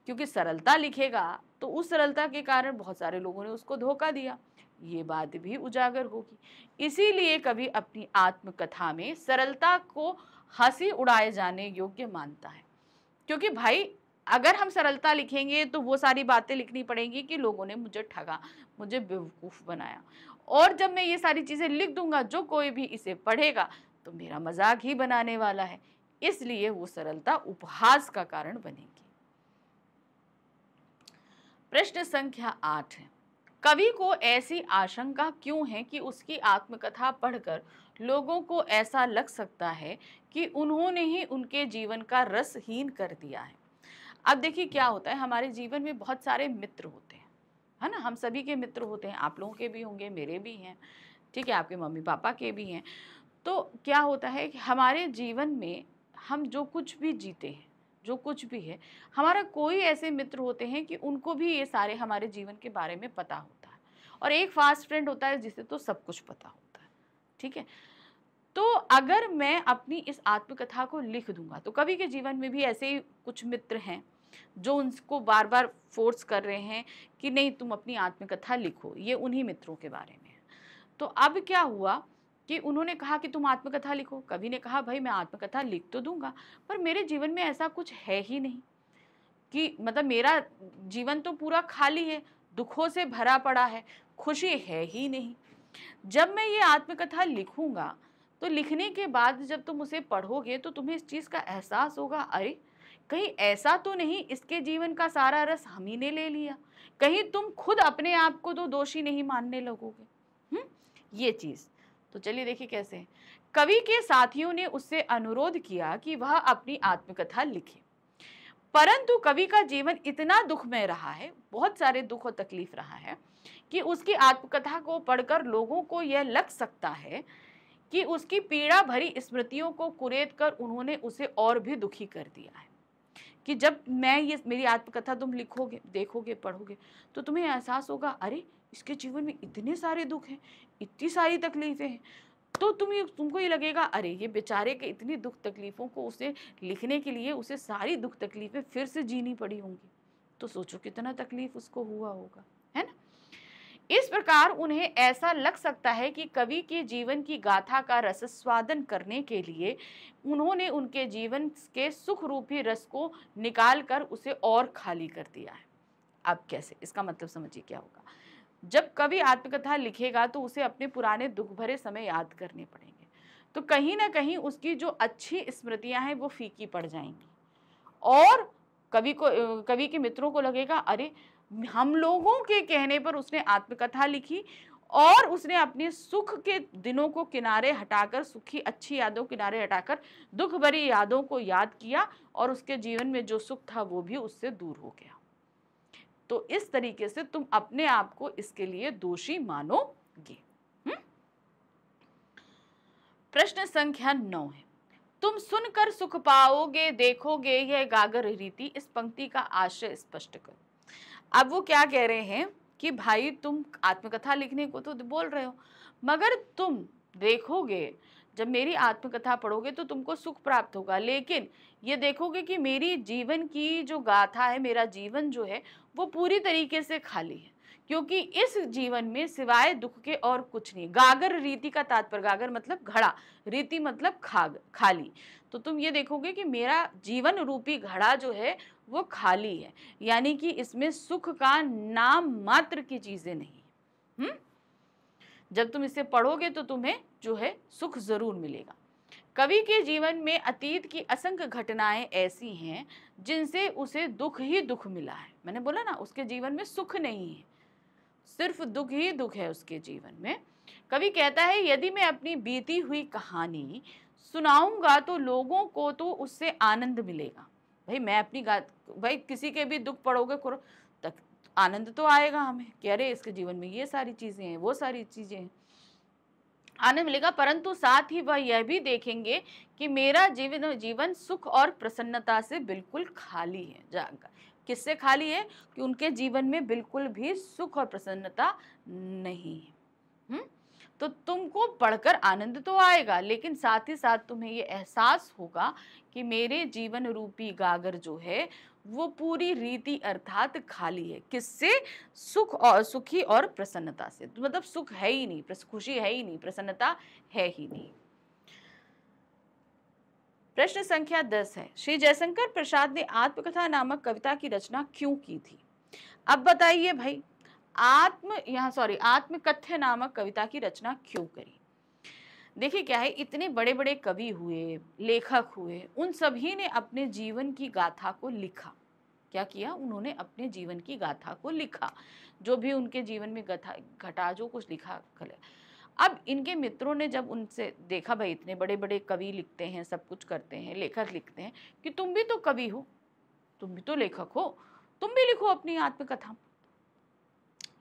क्योंकि सरलता लिखेगा तो उस सरलता के कारण बहुत सारे लोगों ने उसको धोखा दिया, ये बात भी उजागर होगी। इसीलिए कवि अपनी आत्मकथा में सरलता को हंसी उड़ाए जाने योग्य मानता है। क्योंकि भाई अगर हम सरलता लिखेंगे तो वो सारी बातें लिखनी पड़ेंगी कि लोगों ने मुझे ठगा, मुझे बेवकूफ बनाया, और जब मैं ये सारी चीजें लिख दूंगा जो कोई भी इसे पढ़ेगा तो मेरा मजाक ही बनाने वाला है। इसलिए वो सरलता उपहास का कारण बनेगी। प्रश्न संख्या 8 है, कवि को ऐसी आशंका क्यों है कि उसकी आत्मकथा पढ़कर लोगों को ऐसा लग सकता है कि उन्होंने ही उनके जीवन का रसहीन कर दिया है। अब देखिए क्या होता है, हमारे जीवन में बहुत सारे मित्र होते हैं, है ना। हम सभी के मित्र होते हैं, आप लोगों के भी होंगे, मेरे भी हैं, ठीक है, आपके मम्मी पापा के भी हैं। तो क्या होता है कि हमारे जीवन में हम जो कुछ भी जीते हैं, जो कुछ भी है, हमारा कोई ऐसे मित्र होते हैं कि उनको भी ये सारे हमारे जीवन के बारे में पता होता है, और एक फास्ट फ्रेंड होता है जिसे तो सब कुछ पता होता है, ठीक है। तो अगर मैं अपनी इस आत्मकथा को लिख दूंगा तो कवि के जीवन में भी ऐसे ही कुछ मित्र हैं जो उनको बार बार फोर्स कर रहे हैं कि नहीं तुम अपनी आत्मकथा लिखो, ये उन्हीं मित्रों के बारे में है। तो अब क्या हुआ कि उन्होंने कहा कि तुम आत्मकथा लिखो। कवि ने कहा भाई मैं आत्मकथा लिख तो दूंगा पर मेरे जीवन में ऐसा कुछ है ही नहीं, कि मतलब मेरा जीवन तो पूरा खाली है, दुखों से भरा पड़ा है, खुशी है ही नहीं। जब मैं ये आत्मकथा लिखूंगा तो लिखने के बाद जब तुम उसे पढ़ोगे तो तुम्हें इस चीज का एहसास होगा, अरे कहीं ऐसा तो नहीं इसके जीवन का सारा रस हम ही ने ले लिया, कहीं तुम खुद अपने आप को तो दोषी नहीं मानने लगोगे। ये चीज तो चलिए देखिए कैसे है। कवि के साथियों ने उससे अनुरोध किया कि वह अपनी आत्मकथा लिखे, परंतु कवि का जीवन इतना दुखमय रहा है, बहुत सारे दुख और तकलीफ रहा है कि उसकी आत्मकथा को पढ़कर लोगों को यह लग सकता है कि उसकी पीड़ा भरी स्मृतियों को कुरेद कर उन्होंने उसे और भी दुखी कर दिया है। कि जब मैं ये मेरी आत्मकथा तुम लिखोगे, देखोगे, पढ़ोगे तो तुम्हें एहसास होगा, अरे इसके जीवन में इतने सारे दुख हैं, इतनी सारी तकलीफें हैं, तो तुमको ये लगेगा, अरे ये बेचारे के इतनी दुख तकलीफों को उसे लिखने के लिए उसे सारी दुख तकलीफें फिर से जीनी पड़ी होंगी, तो सोचो कितना तकलीफ उसको हुआ होगा, है ना। इस प्रकार उन्हें ऐसा लग सकता है कि कवि के जीवन की गाथा का रसस्वादन करने के लिए उन्होंने उनके जीवन के सुख रूपी रस को निकाल कर उसे और खाली कर दिया है। अब कैसे, इसका मतलब समझिए क्या होगा। जब कवि आत्मकथा लिखेगा तो उसे अपने पुराने दुख भरे समय याद करने पड़ेंगे, तो कहीं ना कहीं उसकी जो अच्छी स्मृतियां हैं वो फीकी पड़ जाएंगी और कवि के मित्रों को लगेगा, अरे हम लोगों के कहने पर उसने आत्मकथा लिखी और उसने अपने सुख के दिनों को किनारे हटाकर, सुखी अच्छी यादों किनारे हटाकर दुख भरी यादों को याद किया और उसके जीवन में जो सुख था वो भी उससे दूर हो गया। तो इस तरीके से तुम अपने आप को इसके लिए दोषी मानोगे। प्रश्न संख्या 9 है, तुम सुनकर सुख पाओगे देखोगे यह गागर रीति, इस पंक्ति का आशय स्पष्ट करो। अब वो क्या कह रहे हैं कि भाई तुम आत्मकथा लिखने को तो बोल रहे हो, मगर तुम देखोगे, जब मेरी आत्मकथा पढ़ोगे तो तुमको सुख प्राप्त होगा, लेकिन ये देखोगे कि मेरी जीवन की जो गाथा है, मेरा जीवन जो है वो पूरी तरीके से खाली है, क्योंकि इस जीवन में सिवाय दुख के और कुछ नहीं। गागर रीति का तात्पर्य, गागर मतलब घड़ा, रीति मतलब खाली। तो तुम ये देखोगे कि मेरा जीवन रूपी घड़ा जो है वो खाली है, यानी कि इसमें सुख का नाम मात्र की चीजें नहीं। जब तुम इसे पढ़ोगे तो तुम्हें जो है सुख जरूर मिलेगा। कवि के जीवन में अतीत की असंख्य घटनाएं ऐसी हैं जिनसे उसे दुख ही दुख मिला है। मैंने बोला ना, उसके जीवन में सुख नहीं है, सिर्फ दुख ही दुख है उसके जीवन में। कवि कहता है, यदि मैं अपनी बीती हुई कहानी सुनाऊंगा तो लोगों को तो उससे आनंद मिलेगा। भाई मैं अपनी भाई किसी के भी दुख पढ़ोगे तक आनंद तो आएगा हमें कि अरे इसके जीवन में ये सारी चीजें हैं, वो सारी चीजें हैं, आनंद मिलेगा। परंतु साथ ही वह यह भी देखेंगे कि मेरा जीवन सुख और प्रसन्नता से बिल्कुल खाली है। किससे खाली है? कि उनके जीवन में बिल्कुल भी सुख और प्रसन्नता नहीं है। तो तुमको पढ़कर आनंद तो आएगा, लेकिन साथ ही साथ तुम्हें ये एहसास होगा कि मेरे जीवन रूपी गागर जो है वो पूरी रीति अर्थात खाली है। किससे? सुख और सुखी और प्रसन्नता से। तो मतलब सुख है ही नहीं, खुशी है ही नहीं, प्रसन्नता है ही नहीं। प्रश्न संख्या 10 है, श्री जयशंकर प्रसाद ने आत्मकथा नामक कविता की रचना क्यों की थी? अब बताइए भाई, आत्मकथ्य नामक कविता की रचना क्यों करी? देखिए क्या है, इतने बड़े बड़े कवि हुए, लेखक हुए, उन सभी ने अपने जीवन की गाथा को लिखा। क्या किया? उन्होंने अपने जीवन की गाथा को लिखा, जो भी उनके जीवन में घटा जो कुछ लिखा। अब इनके मित्रों ने जब उनसे देखा, भाई इतने बड़े बड़े कवि लिखते हैं, सब कुछ करते हैं, लेखक लिखते हैं, कि तुम भी तो कवि हो, तुम भी तो लेखक हो, तुम भी लिखो अपनी आत्मकथा।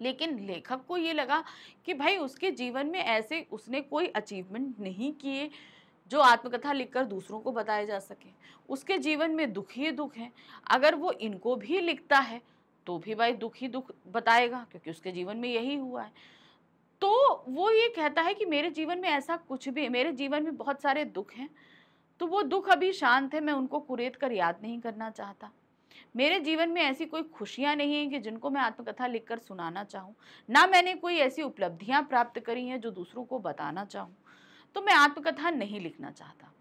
लेकिन लेखक को ये लगा कि भाई उसके जीवन में ऐसे उसने कोई अचीवमेंट नहीं किए जो आत्मकथा लिखकर दूसरों को बताया जा सके। उसके जीवन में दुख ही दुख है, अगर वो इनको भी लिखता है तो भी भाई दुख ही दुख बताएगा, क्योंकि उसके जीवन में यही हुआ है। तो वो ये कहता है कि मेरे जीवन में ऐसा कुछ भी, मेरे जीवन में बहुत सारे दुख हैं, तो वो दुख अभी शांत है, मैं उनको कुरेद कर याद नहीं करना चाहता। मेरे जीवन में ऐसी कोई खुशियां नहीं हैं कि जिनको मैं आत्मकथा लिखकर सुनाना चाहूँ, ना मैंने कोई ऐसी उपलब्धियां प्राप्त करी हैं जो दूसरों को बताना चाहूँ, तो मैं आत्मकथा नहीं लिखना चाहता।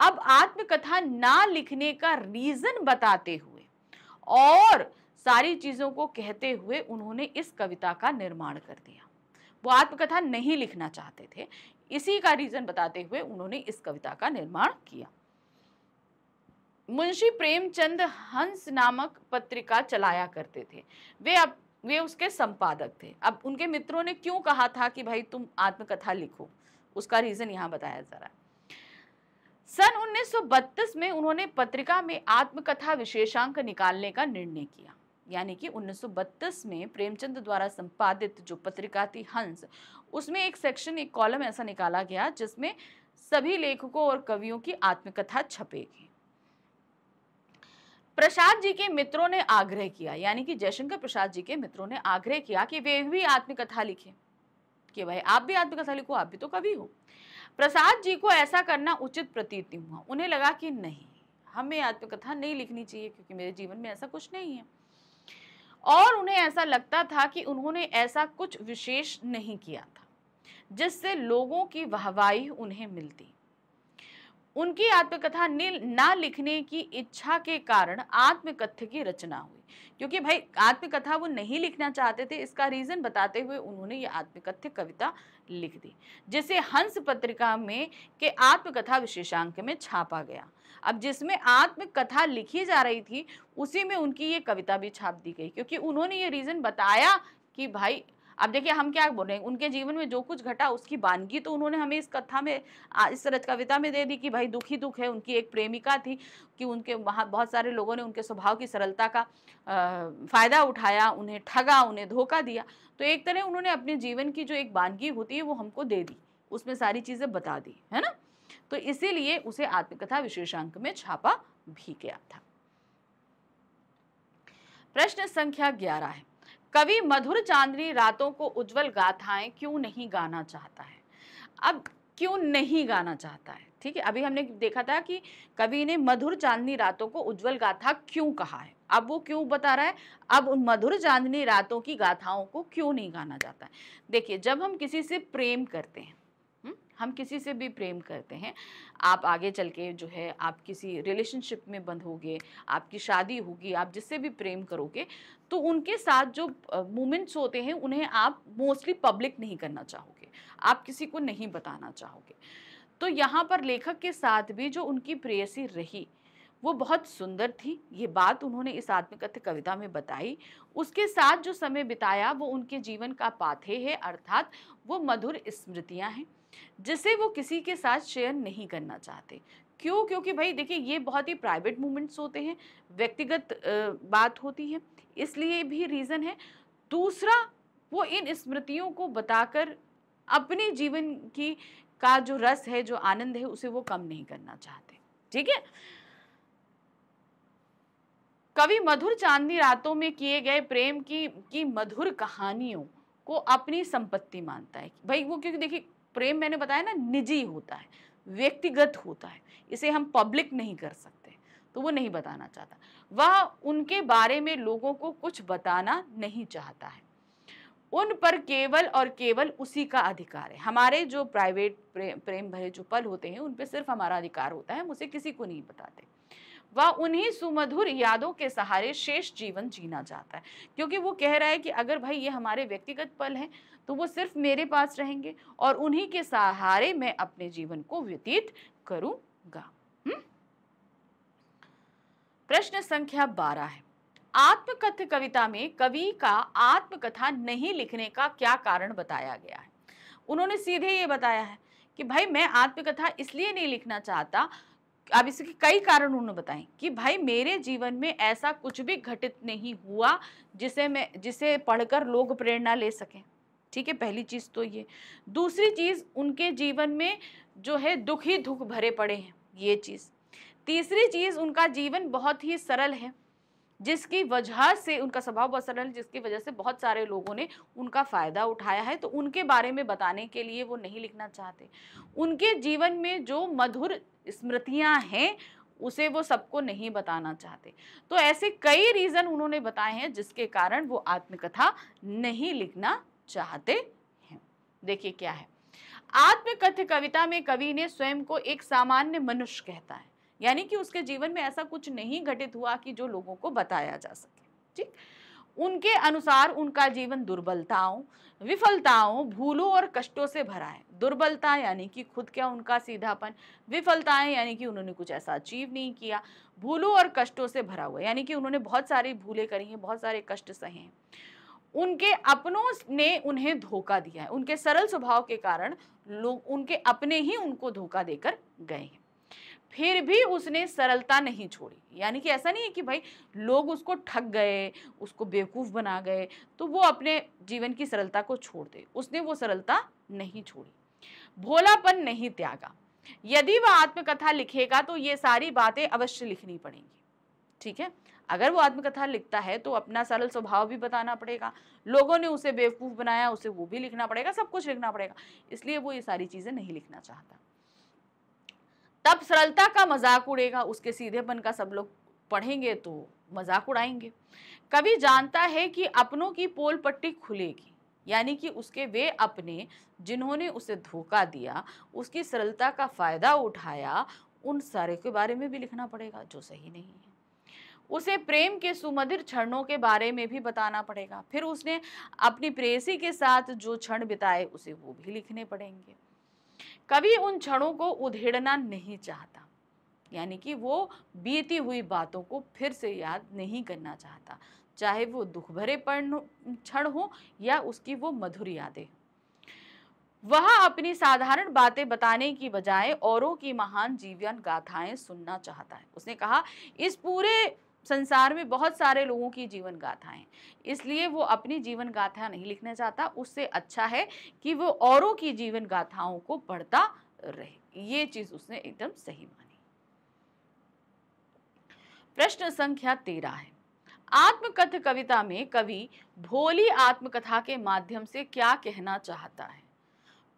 अब आत्मकथा ना लिखने का रीजन बताते हुए और सारी चीजों को कहते हुए उन्होंने इस कविता का निर्माण कर दिया। वो आत्मकथा नहीं लिखना चाहते थे, इसी का रीजन बताते हुए उन्होंने इस कविता का निर्माण किया। मुंशी प्रेमचंद हंस नामक पत्रिका चलाया करते थे। वे उसके संपादक थे। अब उनके मित्रों ने क्यों कहा था कि भाई तुम आत्मकथा लिखो, उसका रीजन यहां बताया जरा। सन 1932 में उन्होंने पत्रिका में आत्मकथा विशेषांक निकालने का निर्णय किया। यानी कि 1932 में प्रेमचंद द्वारा संपादित जो पत्रिका थी हंस, उसमें एक सेक्शन, एक कॉलम ऐसा निकाला गया जिसमें सभी लेखकों और कवियों की आत्मकथा छपेगी। प्रसाद जी के मित्रों ने आग्रह किया, यानी कि जयशंकर प्रसाद जी के मित्रों ने आग्रह किया कि वे भी आत्मकथा लिखें, कि भाई आप भी आत्मकथा लिखो, आप भी तो कवि हो। प्रसाद जी को ऐसा करना उचित प्रतीत नहीं हुआ। उन्हें लगा कि नहीं, हमें आत्मकथा नहीं लिखनी चाहिए क्योंकि मेरे जीवन में ऐसा कुछ नहीं है। और उन्हें ऐसा लगता था कि उन्होंने ऐसा कुछ विशेष नहीं किया था जिससे लोगों की वाहवाही उन्हें मिलती। उनकी आत्मकथा ना लिखने की इच्छा के कारण आत्मकथ्य की रचना हुई। क्योंकि भाई आत्मकथा वो नहीं लिखना चाहते थे, इसका रीजन बताते हुए उन्होंने ये आत्मकथ्य कविता लिख दी, जिसे हंस पत्रिका में के आत्मकथा विशेषांक में छापा गया। अब जिसमें आत्मकथा लिखी जा रही थी उसी में उनकी ये कविता भी छाप दी गई, क्योंकि उन्होंने ये रीजन बताया कि भाई, अब देखिए हम क्या बोल रहे हैं, उनके जीवन में जो कुछ घटा उसकी वानगी तो उन्होंने हमें इस कथा में, इस कविता में दे दी कि भाई दुख ही दुख है। उनकी एक प्रेमिका थी कि उनके वहाँ बहुत सारे लोगों ने उनके स्वभाव की सरलता का फायदा उठाया, उन्हें ठगा, उन्हें धोखा दिया। तो एक तरह उन्होंने अपने जीवन की जो एक वानगी होती है वो हमको दे दी, उसमें सारी चीजें बता दी, है ना। तो इसीलिए उसे आत्मकथा विशेषांक में छापा भी गया था। प्रश्न संख्या 11 है, कवि मधुर चांदनी रातों को उज्जवल गाथाएं क्यों नहीं गाना चाहता है। अब क्यों नहीं गाना चाहता है, ठीक है, अभी हमने देखा था कि कवि ने मधुर चांदनी रातों को उज्जवल गाथा क्यों कहा है, अब वो क्यों बता रहा है। अब उन मधुर चांदनी रातों की गाथाओं को क्यों नहीं गाना चाहता है। देखिए, जब हम किसी से प्रेम करते हैं, हम किसी से भी प्रेम करते हैं, आप आगे चल के जो है आप किसी रिलेशनशिप में बंधोगे, आपकी शादी होगी, आप जिससे भी प्रेम करोगे, तो उनके साथ जो मोमेंट्स होते हैं उन्हें आप मोस्टली पब्लिक नहीं करना चाहोगे, आप किसी को नहीं बताना चाहोगे। तो यहाँ पर लेखक के साथ भी जो उनकी प्रेयसी रही वो बहुत सुंदर थी, ये बात उन्होंने इस आत्मकथ्य कविता में बताई। उसके साथ जो समय बिताया वो उनके जीवन का पाथेय है, अर्थात वो मधुर स्मृतियां हैं जिसे वो किसी के साथ शेयर नहीं करना चाहते। क्यों? क्योंकि भाई देखिए, ये बहुत ही प्राइवेट मोमेंट्स होते हैं, व्यक्तिगत बात होती है, इसलिए भी रीज़न है। दूसरा, वो इन स्मृतियों को बताकर अपने जीवन की का जो रस है, जो आनंद है, उसे वो कम नहीं करना चाहते। ठीक है, कवि मधुर चांदनी रातों में किए गए प्रेम की मधुर कहानियों को अपनी संपत्ति मानता है भाई वो, क्योंकि देखिए प्रेम मैंने बताया ना निजी होता है, व्यक्तिगत होता है, इसे हम पब्लिक नहीं कर सकते, तो वो नहीं बताना चाहता। वह उनके बारे में लोगों को कुछ बताना नहीं चाहता है, उन पर केवल और केवल उसी का अधिकार है। हमारे जो प्राइवेट प्रेम भरे जो पल होते हैं उन पे सिर्फ हमारा अधिकार होता है, हम उसे किसी को नहीं बताते। वह उन्हीं सुमधुर यादों के सहारे शेष जीवन जीना चाहता है, क्योंकि वो कह रहा है कि अगर भाई ये हमारे व्यक्तिगत पल हैं तो वो सिर्फ मेरे पास रहेंगे और उन्हीं के सहारे मैं अपने जीवन को व्यतीत करूंगा। प्रश्न संख्या 12 है, आत्मकथ्य कविता में कवि का आत्मकथा नहीं लिखने का क्या कारण बताया गया है। उन्होंने सीधे ये बताया है कि भाई मैं आत्मकथा इसलिए नहीं लिखना चाहता, अब इसके कई कारण उन्होंने बताए कि भाई मेरे जीवन में ऐसा कुछ भी घटित नहीं हुआ जिसे पढ़कर लोग प्रेरणा ले सकें। ठीक है, पहली चीज तो ये। दूसरी चीज, उनके जीवन में जो है दुख ही दुख भरे पड़े हैं, ये चीज। तीसरी चीज, उनका जीवन बहुत ही सरल है, जिसकी वजह से उनका स्वभाव बहुत सरल है, जिसकी वजह से बहुत सारे लोगों ने उनका फायदा उठाया है, तो उनके बारे में बताने के लिए वो नहीं लिखना चाहते। उनके जीवन में जो मधुर स्मृतियां हैं उसे वो सबको नहीं बताना चाहते। तो ऐसे कई रीजन उन्होंने बताए हैं जिसके कारण वो आत्मकथा नहीं लिखना चाहते हैं। देखिए क्या है, आत्मकथ्य कविता में कवि ने स्वयं को एक सामान्य मनुष्य कहता है, यानी कि उसके जीवन में ऐसा कुछ नहीं घटित हुआ कि जो लोगों को बताया जा सके। ठीक, उनके अनुसार उनका जीवन दुर्बलताओं, विफलताओं, भूलों और कष्टों से भरा है। दुर्बलता यानी कि खुद क्या उनका सीधापन, विफलताएं यानी कि उन्होंने कुछ ऐसा अचीव नहीं किया, भूलों और कष्टों से भरा हुआ यानी कि उन्होंने बहुत सारी भूलें करी हैं, बहुत सारे कष्ट सहे हैं। उनके अपनों ने उन्हें धोखा दिया है, उनके सरल स्वभाव के कारण लोग, उनके अपने ही उनको धोखा देकर गए हैं। फिर भी उसने सरलता नहीं छोड़ी, यानी कि ऐसा नहीं है कि भाई लोग उसको ठग गए, उसको बेवकूफ़ बना गए तो वो अपने जीवन की सरलता को छोड़ दे। उसने वो सरलता नहीं छोड़ी, भोलापन नहीं त्यागा। यदि वह आत्मकथा लिखेगा तो ये सारी बातें अवश्य लिखनी पड़ेंगी। ठीक है, अगर वो आत्मकथा लिखता है तो अपना सरल स्वभाव भी बताना पड़ेगा, लोगों ने उसे बेवकूफ़ बनाया उसे वो भी लिखना पड़ेगा, सब कुछ लिखना पड़ेगा। इसलिए वो ये सारी चीज़ें नहीं लिखना चाहता। तब सरलता का मजाक उड़ेगा, उसके सीधेपन का सब लोग पढ़ेंगे तो मजाक उड़ाएंगे। कवि जानता है कि अपनों की पोल पट्टी खुलेगी, यानी कि उसके वे अपने जिन्होंने उसे धोखा दिया, उसकी सरलता का फायदा उठाया, उन सारे के बारे में भी लिखना पड़ेगा जो सही नहीं है। उसे प्रेम के सुमधुर क्षणों के बारे में भी बताना पड़ेगा। फिर उसने अपनी प्रेयसी के साथ जो क्षण बिताए उसे वो भी लिखने पड़ेंगे। कवि उन क्षणों को उधेड़ना नहीं चाहता, यानी कि वो बीती हुई बातों को फिर से याद नहीं करना चाहता, चाहे वो दुख भरे क्षण हो या उसकी वो मधुर यादें। वह अपनी साधारण बातें बताने की बजाय औरों की महान जीवन गाथाएं सुनना चाहता है। उसने कहा इस पूरे संसार में बहुत सारे लोगों की जीवन गाथाएं, इसलिए वो अपनी जीवन गाथा नहीं लिखना चाहता। उससे अच्छा है कि वो औरों की जीवन गाथाओं को पढ़ता रहे। ये चीज उसने एकदम सही मानी। प्रश्न संख्या 13 है, आत्मकथ कविता में कवि भोली आत्मकथा के माध्यम से क्या कहना चाहता है?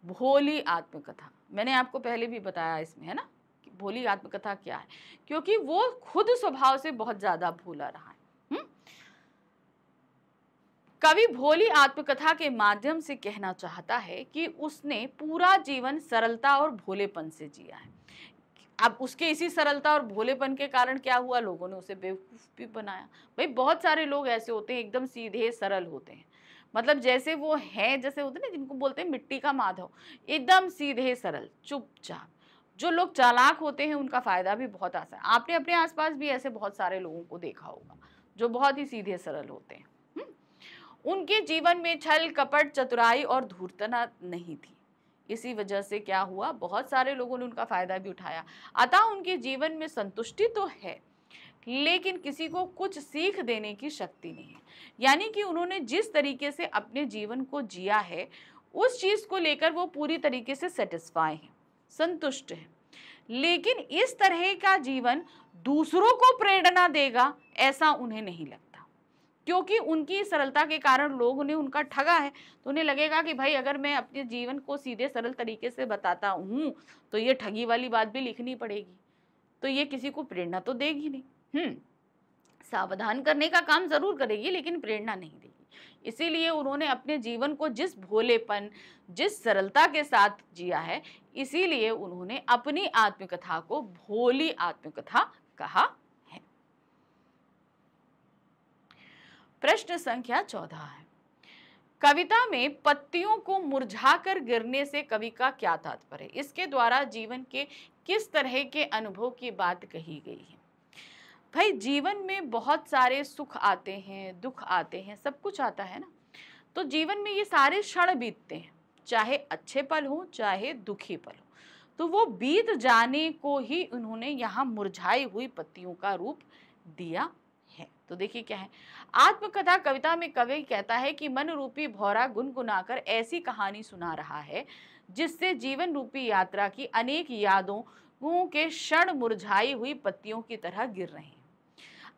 भोली आत्मकथा मैंने आपको पहले भी बताया इसमें, है ना, कि भोली आत्मकथा क्या है, क्योंकि वो खुद स्वभाव से बहुत ज्यादा भोला रहा है। कवि भोली आत्मकथा के माध्यम से कहना चाहता है कि उसने पूरा जीवन सरलता और भोलेपन से जिया है। अब उसके इसी सरलता और भोलेपन के कारण क्या हुआ, लोगों ने उसे बेवकूफ भी बनाया। भाई बहुत सारे लोग ऐसे होते हैं, एकदम सीधे सरल होते हैं, मतलब जैसे वो हैं, जैसे होते हैं ना जिनको बोलते हैं मिट्टी का माधव, एकदम सीधे सरल चुपचाप। जो लोग चालाक होते हैं उनका फायदा भी बहुत आसान है। आपने अपने आसपास भी ऐसे बहुत सारे लोगों को देखा होगा जो बहुत ही सीधे सरल होते हैं। उनके जीवन में छल कपट चतुराई और धूर्तना नहीं थी। इसी वजह से क्या हुआ, बहुत सारे लोगों ने उनका फायदा भी उठाया। अतः उनके जीवन में संतुष्टि तो है, लेकिन किसी को कुछ सीख देने की शक्ति नहीं है। यानी कि उन्होंने जिस तरीके से अपने जीवन को जिया है उस चीज को लेकर वो पूरी तरीके से सेटिस्फाई है, संतुष्ट है, लेकिन इस तरह का जीवन दूसरों को प्रेरणा देगा ऐसा उन्हें नहीं लगता, क्योंकि उनकी सरलता के कारण लोगों ने उनका ठगा है। तो उन्हें लगेगा कि भाई अगर मैं अपने जीवन को सीधे सरल तरीके से बताता हूँ तो ये ठगी वाली बात भी लिखनी पड़ेगी, तो ये किसी को प्रेरणा तो देगी नहीं। सावधान करने का काम जरूर करेगी लेकिन प्रेरणा नहीं देगी। इसीलिए उन्होंने अपने जीवन को जिस भोलेपन जिस सरलता के साथ जिया है, इसीलिए उन्होंने अपनी आत्मकथा को भोली आत्मकथा कहा है। प्रश्न संख्या 14 है, कविता में पत्तियों को मुरझाकर गिरने से कवि का क्या तात्पर्य है? इसके द्वारा जीवन के किस तरह के अनुभव की बात कही गई है? भाई जीवन में बहुत सारे सुख आते हैं, दुख आते हैं, सब कुछ आता है ना। तो जीवन में ये सारे क्षण बीतते हैं, चाहे अच्छे पल हो चाहे दुखी पल हो, तो वो बीत जाने को ही उन्होंने यहाँ मुरझाई हुई पत्तियों का रूप दिया है। तो देखिए क्या है, आत्मकथा कविता में कवि कहता है कि मन रूपी भौरा गुनगुनाकर ऐसी कहानी सुना रहा है जिससे जीवन रूपी यात्रा की अनेक यादों के क्षण मुरझाई हुई पत्तियों की तरह गिर रहे हैं।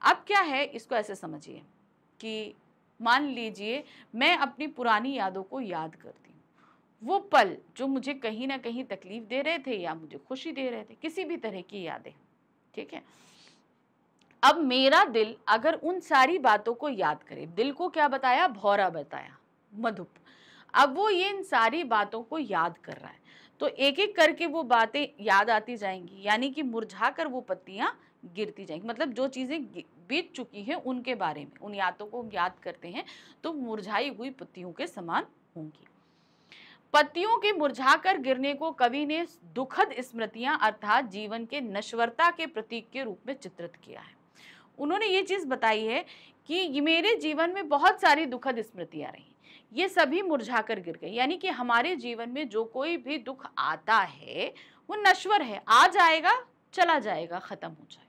अब क्या है, इसको ऐसे समझिए कि मान लीजिए मैं अपनी पुरानी यादों को याद करती हूँ, वो पल जो मुझे कहीं ना कहीं तकलीफ दे रहे थे या मुझे खुशी दे रहे थे, किसी भी तरह की यादें, ठीक है। अब मेरा दिल अगर उन सारी बातों को याद करे, दिल को क्या बताया, भौरा बताया, मधुप, अब वो ये इन सारी बातों को याद कर रहा है, तो एक एक करके वो बातें याद आती जाएंगी, यानी कि मुरझा कर वो पत्तियां गिरती जाएंगी। मतलब जो चीजें बीत चुकी हैं उनके बारे में, उन यादों को हम याद करते हैं तो मुरझाई हुई पत्तियों के समान होंगी। पत्तियों के मुरझाकर गिरने को कवि ने दुखद स्मृतियां अर्थात जीवन के नश्वरता के प्रतीक के रूप में चित्रित किया है। उन्होंने ये चीज बताई है कि ये मेरे जीवन में बहुत सारी दुखद स्मृतियां रही, ये सभी मुरझाकर गिर गई। यानी कि हमारे जीवन में जो कोई भी दुख आता है वो नश्वर है, आ जाएगा चला जाएगा, खत्म हो जाएगा।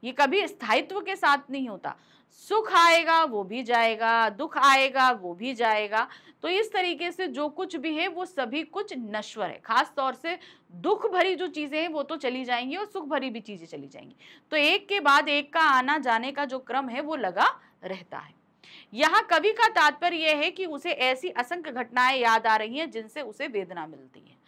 ये कभी स्थायित्व के साथ नहीं होता। सुख आएगा वो भी जाएगा, दुख आएगा वो भी जाएगा। तो इस तरीके से जो कुछ भी है वो सभी कुछ नश्वर है। खास तौर से दुख भरी जो चीजें हैं वो तो चली जाएंगी और सुख भरी भी चीजें चली जाएंगी। तो एक के बाद एक का आना जाने का जो क्रम है वो लगा रहता है। यहाँ कवि का तात्पर्य यह है कि उसे ऐसी असंख्य घटनाएं याद आ रही हैं जिनसे उसे वेदना मिलती है।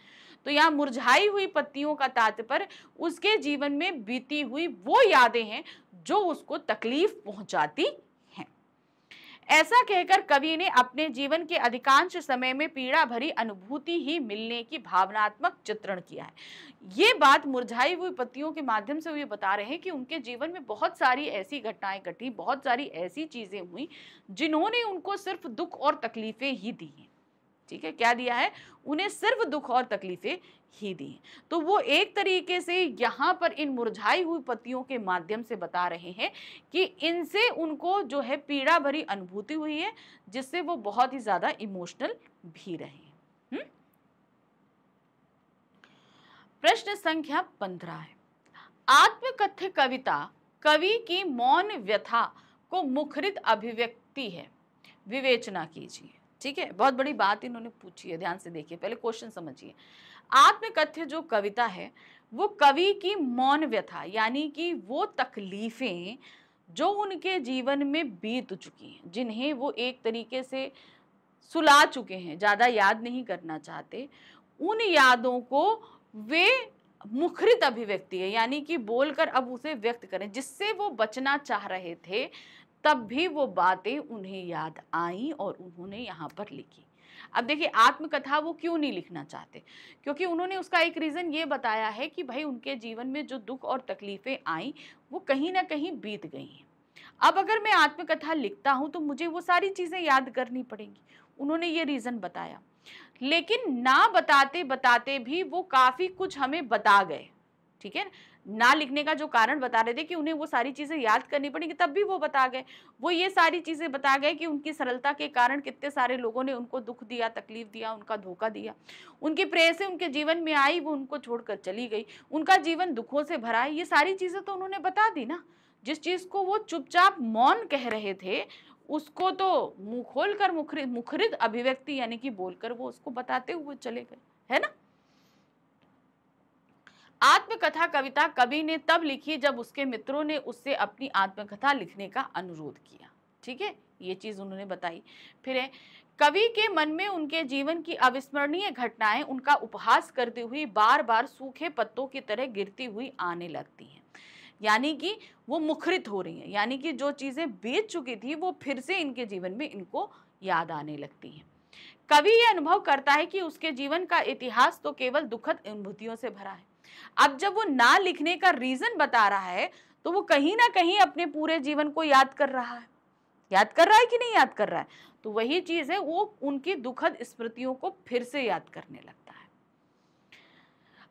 तो यहाँ मुरझाई हुई पत्तियों का तात्पर्य उसके जीवन में बीती हुई वो यादें हैं जो उसको तकलीफ पहुंचाती हैं। ऐसा कहकर कवि ने अपने जीवन के अधिकांश समय में पीड़ा भरी अनुभूति ही मिलने की भावनात्मक चित्रण किया है। ये बात मुरझाई हुई पत्तियों के माध्यम से ये बता रहे हैं कि उनके जीवन में बहुत सारी ऐसी घटनाएं घटी, बहुत सारी ऐसी चीजें हुई जिन्होंने उनको सिर्फ दुख और तकलीफें ही दी हैं। ठीक है, क्या दिया है? उन्हें सिर्फ दुख और तकलीफें ही दी। तो वो एक तरीके से यहाँ पर इन मुरझाई हुई पत्तियों के माध्यम से बता रहे हैं कि इनसे उनको जो है पीड़ा भरी अनुभूति हुई है, जिससे वो बहुत ही ज्यादा इमोशनल भी रहे। प्रश्न संख्या 15 है, आत्मकथ्य कविता कवि की मौन व्यथा को मुखरित अभिव्यक्ति है, विवेचना कीजिए। ठीक है, बहुत बड़ी बात इन्होंने पूछी है, ध्यान से देखिए, पहले क्वेश्चन समझिए। आत्मकथ्य जो कविता है वो कवि की मौन व्यथा, यानी कि वो तकलीफें जो उनके जीवन में बीत चुकी हैं, जिन्हें वो एक तरीके से सुला चुके हैं, ज्यादा याद नहीं करना चाहते, उन यादों को वे मुखरित अभिव्यक्ति है, यानी कि बोलकर अब उसे व्यक्त करें। जिससे वो बचना चाह रहे थे तब भी वो बातें उन्हें याद आई और उन्होंने यहाँ पर लिखी। अब देखिए, आत्मकथा वो क्यों नहीं लिखना चाहते, क्योंकि उन्होंने उसका एक रीजन ये बताया है कि भाई उनके जीवन में जो दुख और तकलीफें आई वो कहीं ना कहीं बीत गई हैं। अब अगर मैं आत्मकथा लिखता हूं तो मुझे वो सारी चीजें याद करनी पड़ेंगी, उन्होंने ये रीजन बताया। लेकिन ना बताते बताते भी वो काफी कुछ हमें बता गए। ठीक है, ना लिखने का जो कारण बता रहे थे कि उन्हें वो सारी चीजें याद करनी पड़ेगी, तब भी वो बता गए। वो ये सारी चीजें बता गए कि उनकी सरलता के कारण कितने सारे लोगों ने उनको दुख दिया, तकलीफ दिया, उनका धोखा दिया। उनकी प्रेयसी उनके जीवन में आई, वो उनको छोड़कर चली गई, उनका जीवन दुखों से भरा है। ये सारी चीजें तो उन्होंने बता दी ना। जिस चीज को वो चुपचाप मौन कह रहे थे उसको तो मुंह खोलकर मुखरित अभिव्यक्ति यानी कि बोलकर वो उसको बताते हुए चले गए, है ना। आत्मकथा कविता कवि ने तब लिखी जब उसके मित्रों ने उससे अपनी आत्मकथा लिखने का अनुरोध किया। ठीक है, ये चीज उन्होंने बताई। फिर है, कवि के मन में उनके जीवन की अविस्मरणीय घटनाएं उनका उपहास करती हुई बार बार सूखे पत्तों की तरह गिरती हुई आने लगती हैं, यानी कि वो मुखरित हो रही हैं, यानी कि जो चीजें बीत चुकी थी वो फिर से इनके जीवन में इनको याद आने लगती हैं। कवि ये अनुभव करता है कि उसके जीवन का इतिहास तो केवल दुखद अनुभूतियों से भरा है। अब जब वो ना लिखने का रीजन बता रहा है तो वो कहीं ना कहीं अपने पूरे जीवन को याद कर रहा है। याद कर रहा है कि नहीं याद कर रहा है? तो वही चीज है, वो उनकी दुखद स्मृतियों को फिर से याद करने लगता है।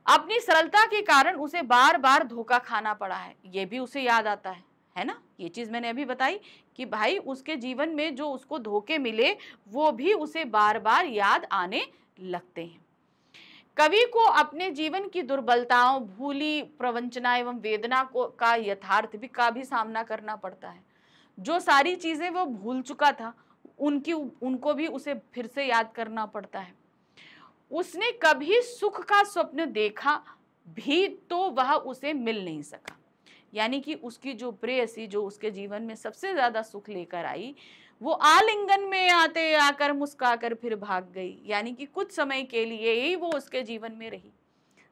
अपनी सरलता के कारण उसे बार बार धोखा खाना पड़ा है, ये भी उसे याद आता है ना। ये चीज मैंने अभी बताई कि भाई उसके जीवन में जो उसको धोखे मिले वो भी उसे बार बार याद आने लगते हैं। कवि को अपने जीवन की दुर्बलताओं, भूली प्रवंचना एवं वेदना को का यथार्थ का भी सामना करना पड़ता है। जो सारी चीजें वो भूल चुका था उनको भी उसे फिर से याद करना पड़ता है। उसने कभी सुख का स्वप्न देखा भी तो वह उसे मिल नहीं सका, यानी कि उसकी जो प्रेयसी जो उसके जीवन में सबसे ज्यादा सुख लेकर आई वो आलिंगन में आते आकर मुस्काकर फिर भाग गई, यानी कि कुछ समय के लिए ही वो उसके जीवन में रही,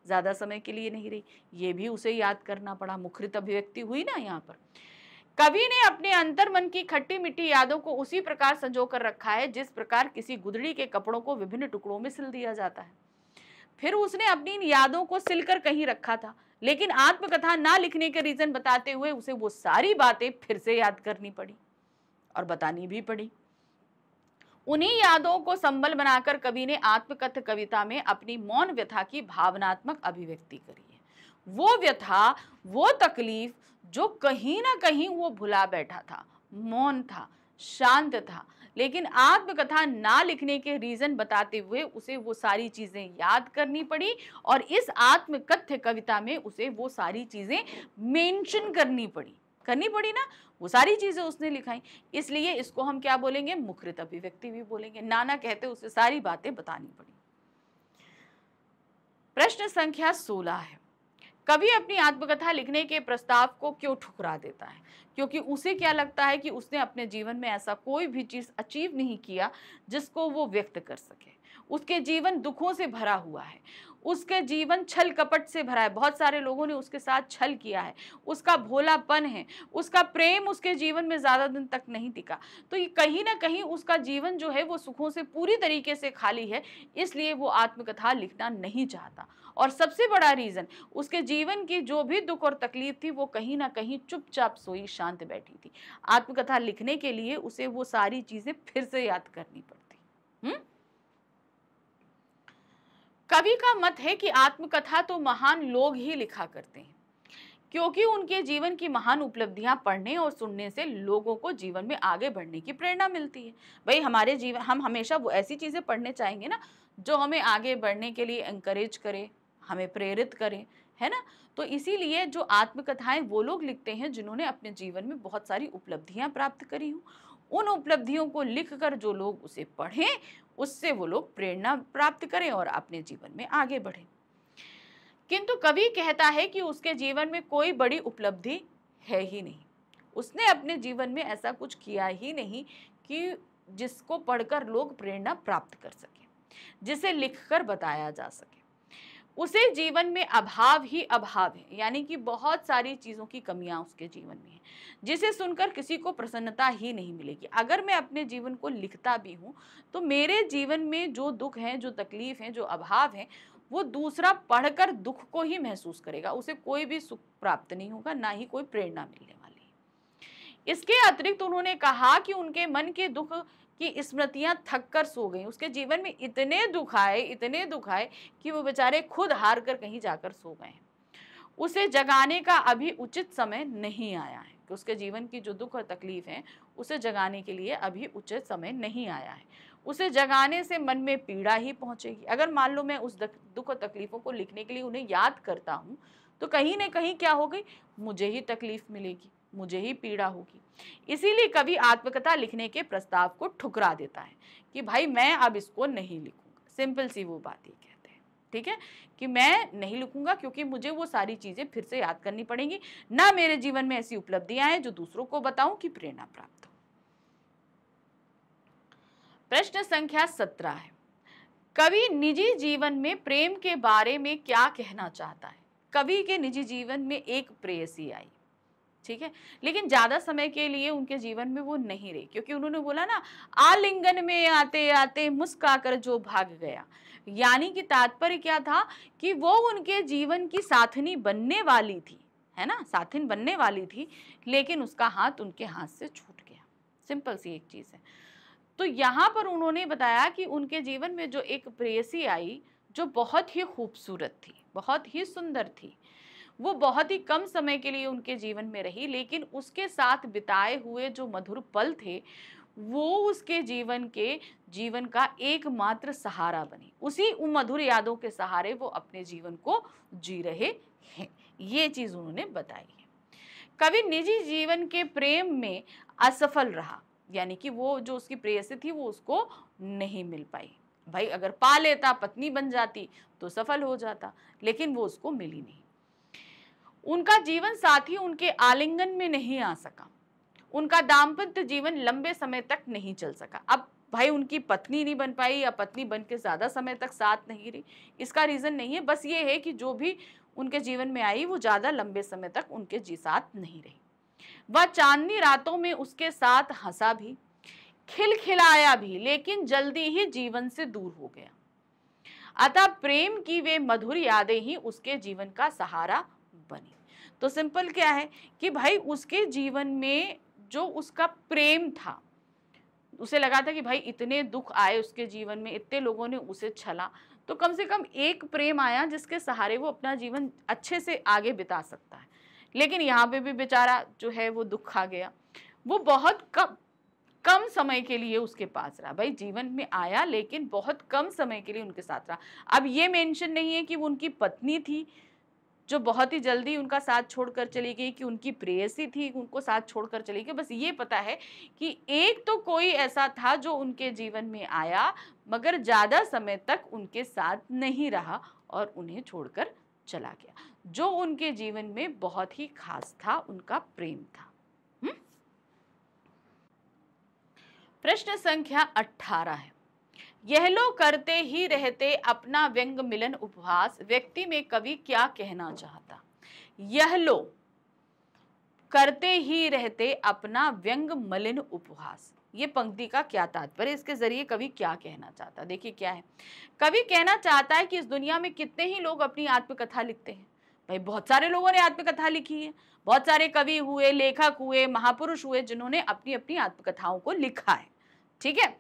ज्यादा समय के लिए नहीं रही। ये भी उसे याद करना पड़ा। मुखरित अभिव्यक्ति हुई ना यहाँ पर। कवि ने अपने अंतर मन की खट्टी मिट्टी यादों को उसी प्रकार संजो कर रखा है जिस प्रकार किसी गुदड़ी के कपड़ों को विभिन्न टुकड़ों में सिल दिया जाता है। फिर उसने अपनी इन यादों को सिलकर कहीं रखा था, लेकिन आत्मकथा ना लिखने के रीजन बताते हुए उसे वो सारी बातें फिर से याद करनी पड़ी और बतानी भी पड़ी। उन्हीं यादों को संबल बनाकर कवि ने आत्मकथ कविता में अपनी मौन व्यथा की भावनात्मक अभिव्यक्ति करी है। वो व्यथा, वो तकलीफ जो कहीं ना कहीं वो भुला बैठा था, मौन था, शांत था, लेकिन आत्मकथा ना लिखने के रीजन बताते हुए उसे वो सारी चीजें याद करनी पड़ी और इस आत्मकथ्य कविता में उसे वो सारी चीजें मेंशन करनी पड़ी ना, वो सारी चीजें उसने लिखाई। इसलिए इसको हम क्या बोलेंगे, मुखरित अभिव्यक्ति भी बोलेंगे। नाना कहते उसे सारी बातें बतानी पड़ी। प्रश्न संख्या 16 है, कवि अपनी आत्मकथा लिखने के प्रस्ताव को क्यों ठुकरा देता है? क्योंकि उसे क्या लगता है कि उसने अपने जीवन में ऐसा कोई भी चीज अचीव नहीं किया जिसको वो व्यक्त कर सके। उसके जीवन दुखों से भरा हुआ है, उसके जीवन छल कपट से भरा है, बहुत सारे लोगों ने उसके साथ छल किया है, उसका भोलापन है, उसका प्रेम उसके जीवन में ज्यादा दिन तक नहीं टिका। तो ये कहीं ना कहीं उसका जीवन जो है वो सुखों से पूरी तरीके से खाली है, इसलिए वो आत्मकथा लिखना नहीं चाहता। और सबसे बड़ा रीजन, उसके जीवन की जो भी दुख और तकलीफ थी वो कहीं ना कहीं चुपचाप सोई शांत बैठी थी। आत्मकथा लिखने के लिए उसे वो सारी चीजें फिर से याद करनी पड़ती। कवि का मत है कि आत्मकथा तो महान लोग ही लिखा करते हैं, क्योंकि उनके जीवन की महान उपलब्धियां पढ़ने और सुनने से लोगों को जीवन में आगे बढ़ने की प्रेरणा मिलती है। भाई हमारे जीवन, हम हमेशा वो ऐसी चीजें पढ़ने चाहेंगे ना जो हमें आगे बढ़ने के लिए एंकरेज करे, हमें प्रेरित करे, है ना। तो इसीलिए जो आत्मकथाएं वो लोग लिखते हैं जिन्होंने अपने जीवन में बहुत सारी उपलब्धियां प्राप्त करी हो, उन उपलब्धियों को लिखकर जो लोग उसे पढ़ें उससे वो लोग प्रेरणा प्राप्त करें और अपने जीवन में आगे बढ़ें। किंतु कवि कहता है कि उसके जीवन में कोई बड़ी उपलब्धि है ही नहीं। उसने अपने जीवन में ऐसा कुछ किया ही नहीं कि जिसको पढ़कर लोग प्रेरणा प्राप्त कर सके, जिसे लिखकर बताया जा सके। उसे जीवन में अभाव ही अभाव है, यानी कि बहुत सारी चीज़ों की कमियां उसके जीवन में है, जिसे सुनकर किसी को प्रसन्नता ही नहीं मिलेगी। अगर मैं अपने जीवन को लिखता भी हूँ तो मेरे जीवन में जो दुख हैं, जो तकलीफ हैं, जो अभाव हैं, वो दूसरा पढ़कर दुख को ही महसूस करेगा, उसे कोई भी सुख प्राप्त नहीं होगा, ना ही कोई प्रेरणा मिलने वाली है। इसके अतिरिक्त उन्होंने कहा कि उनके मन के दुख की स्मृतियां थक कर सो गई। उसके जीवन में इतने दुख आए कि वो बेचारे खुद हार कर कहीं जाकर सो गए। उसे जगाने का अभी उचित समय नहीं आया है, कि उसके जीवन की जो दुख और तकलीफ है उसे जगाने के लिए अभी उचित समय नहीं आया है। उसे जगाने से मन में पीड़ा ही पहुंचेगी। अगर मान लो मैं उस दुख और तकलीफों को लिखने के लिए उन्हें याद करता हूँ तो कहीं ना कहीं क्या होगी, मुझे ही तकलीफ मिलेगी, मुझे ही पीड़ा होगी। इसीलिए कवि आत्मकथा लिखने के प्रस्ताव को ठुकरा देता है कि भाई मैं अब इसको नहीं लिखूंगा। सिंपल सी वो बात ही कहते हैं, ठीक है, कि मैं नहीं लिखूंगा क्योंकि मुझे वो सारी चीजें फिर से याद करनी पड़ेंगी, ना मेरे जीवन में ऐसी उपलब्धियां हैं जो दूसरों को बताऊं कि प्रेरणा प्राप्त हो। प्रश्न संख्या 17 है, कवि निजी जीवन में प्रेम के बारे में क्या कहना चाहता है? कवि के निजी जीवन में एक प्रेयसी आई, ठीक है, लेकिन ज्यादा समय के लिए उनके जीवन में वो नहीं रही, क्योंकि उन्होंने बोला ना, आलिंगन में आते आते मुस्कुराकर जो भाग गया। यानी कि तात्पर्य क्या था कि वो उनके जीवन की साथनी बनने वाली थी, है ना, साथिन बनने वाली थी, लेकिन उसका हाथ उनके हाथ से छूट गया। सिंपल सी एक चीज है। तो यहाँ पर उन्होंने बताया कि उनके जीवन में जो एक प्रेयसी आई जो बहुत ही खूबसूरत थी, बहुत ही सुंदर थी, वो बहुत ही कम समय के लिए उनके जीवन में रही, लेकिन उसके साथ बिताए हुए जो मधुर पल थे वो उसके जीवन का एकमात्र सहारा बनी। उसी मधुर यादों के सहारे वो अपने जीवन को जी रहे हैं, ये चीज उन्होंने बताई है। कवि निजी जीवन के प्रेम में असफल रहा, यानी कि वो जो उसकी प्रेयसी थी वो उसको नहीं मिल पाई। भाई अगर पा लेता, पत्नी बन जाती तो सफल हो जाता, लेकिन वो उसको मिली नहीं। उनका जीवन साथी उनके आलिंगन में नहीं आ सका, उनका दाम्पत्य जीवन लंबे समय तक नहीं चल सका। अब भाई उनकी पत्नी नहीं बन पाई या पत्नी बन के ज्यादा समय तक साथ नहीं रही, इसका रीजन नहीं है, बस ये है कि जो भी उनके जीवन में आई वो ज्यादा लंबे समय तक उनके साथ नहीं रही। वह चांदनी रातों में उसके साथ हंसा भी, खिलखिलाया भी, लेकिन जल्दी ही जीवन से दूर हो गया। अतः प्रेम की वे मधुर यादें ही उसके जीवन का सहारा बनी। तो सिंपल क्या है कि भाई उसके जीवन में जो उसका प्रेम था, उसे लगा था कि भाई इतने दुख आए उसके जीवन में, इतने लोगों ने उसे छला, तो कम से कम एक प्रेम आया जिसके सहारे वो अपना जीवन अच्छे से आगे बिता सकता है। लेकिन यहाँ पे भी बेचारा जो है वो दुख आ गया। वो बहुत कम समय के लिए उसके पास रहा। भाई जीवन में आया लेकिन बहुत कम समय के लिए उनके साथ रहा। अब ये मेंशन नहीं है कि वो उनकी पत्नी थी जो बहुत ही जल्दी उनका साथ छोड़कर चली गई, कि उनकी प्रेयसी थी उनको साथ छोड़कर चली गई। बस ये पता है कि एक तो कोई ऐसा था जो उनके जीवन में आया मगर ज्यादा समय तक उनके साथ नहीं रहा और उन्हें छोड़कर चला गया। जो उनके जीवन में बहुत ही खास था, उनका प्रेम था। प्रश्न संख्या 18 है, यह लो करते ही रहते अपना व्यंग मिलन उपहास, व्यक्ति में कवि क्या कहना चाहता। यह लो करते ही रहते अपना व्यंग मलिन उपहास, ये पंक्ति का क्या तात्पर्य, इसके जरिए कवि क्या कहना चाहता। देखिए क्या है, कवि कहना चाहता है कि इस दुनिया में कितने ही लोग अपनी आत्मकथा लिखते हैं। भाई बहुत सारे लोगों ने आत्मकथा लिखी है, बहुत सारे कवि हुए, लेखक हुए, महापुरुष हुए जिन्होंने अपनी अपनी आत्मकथाओं को लिखा है। ठीक है,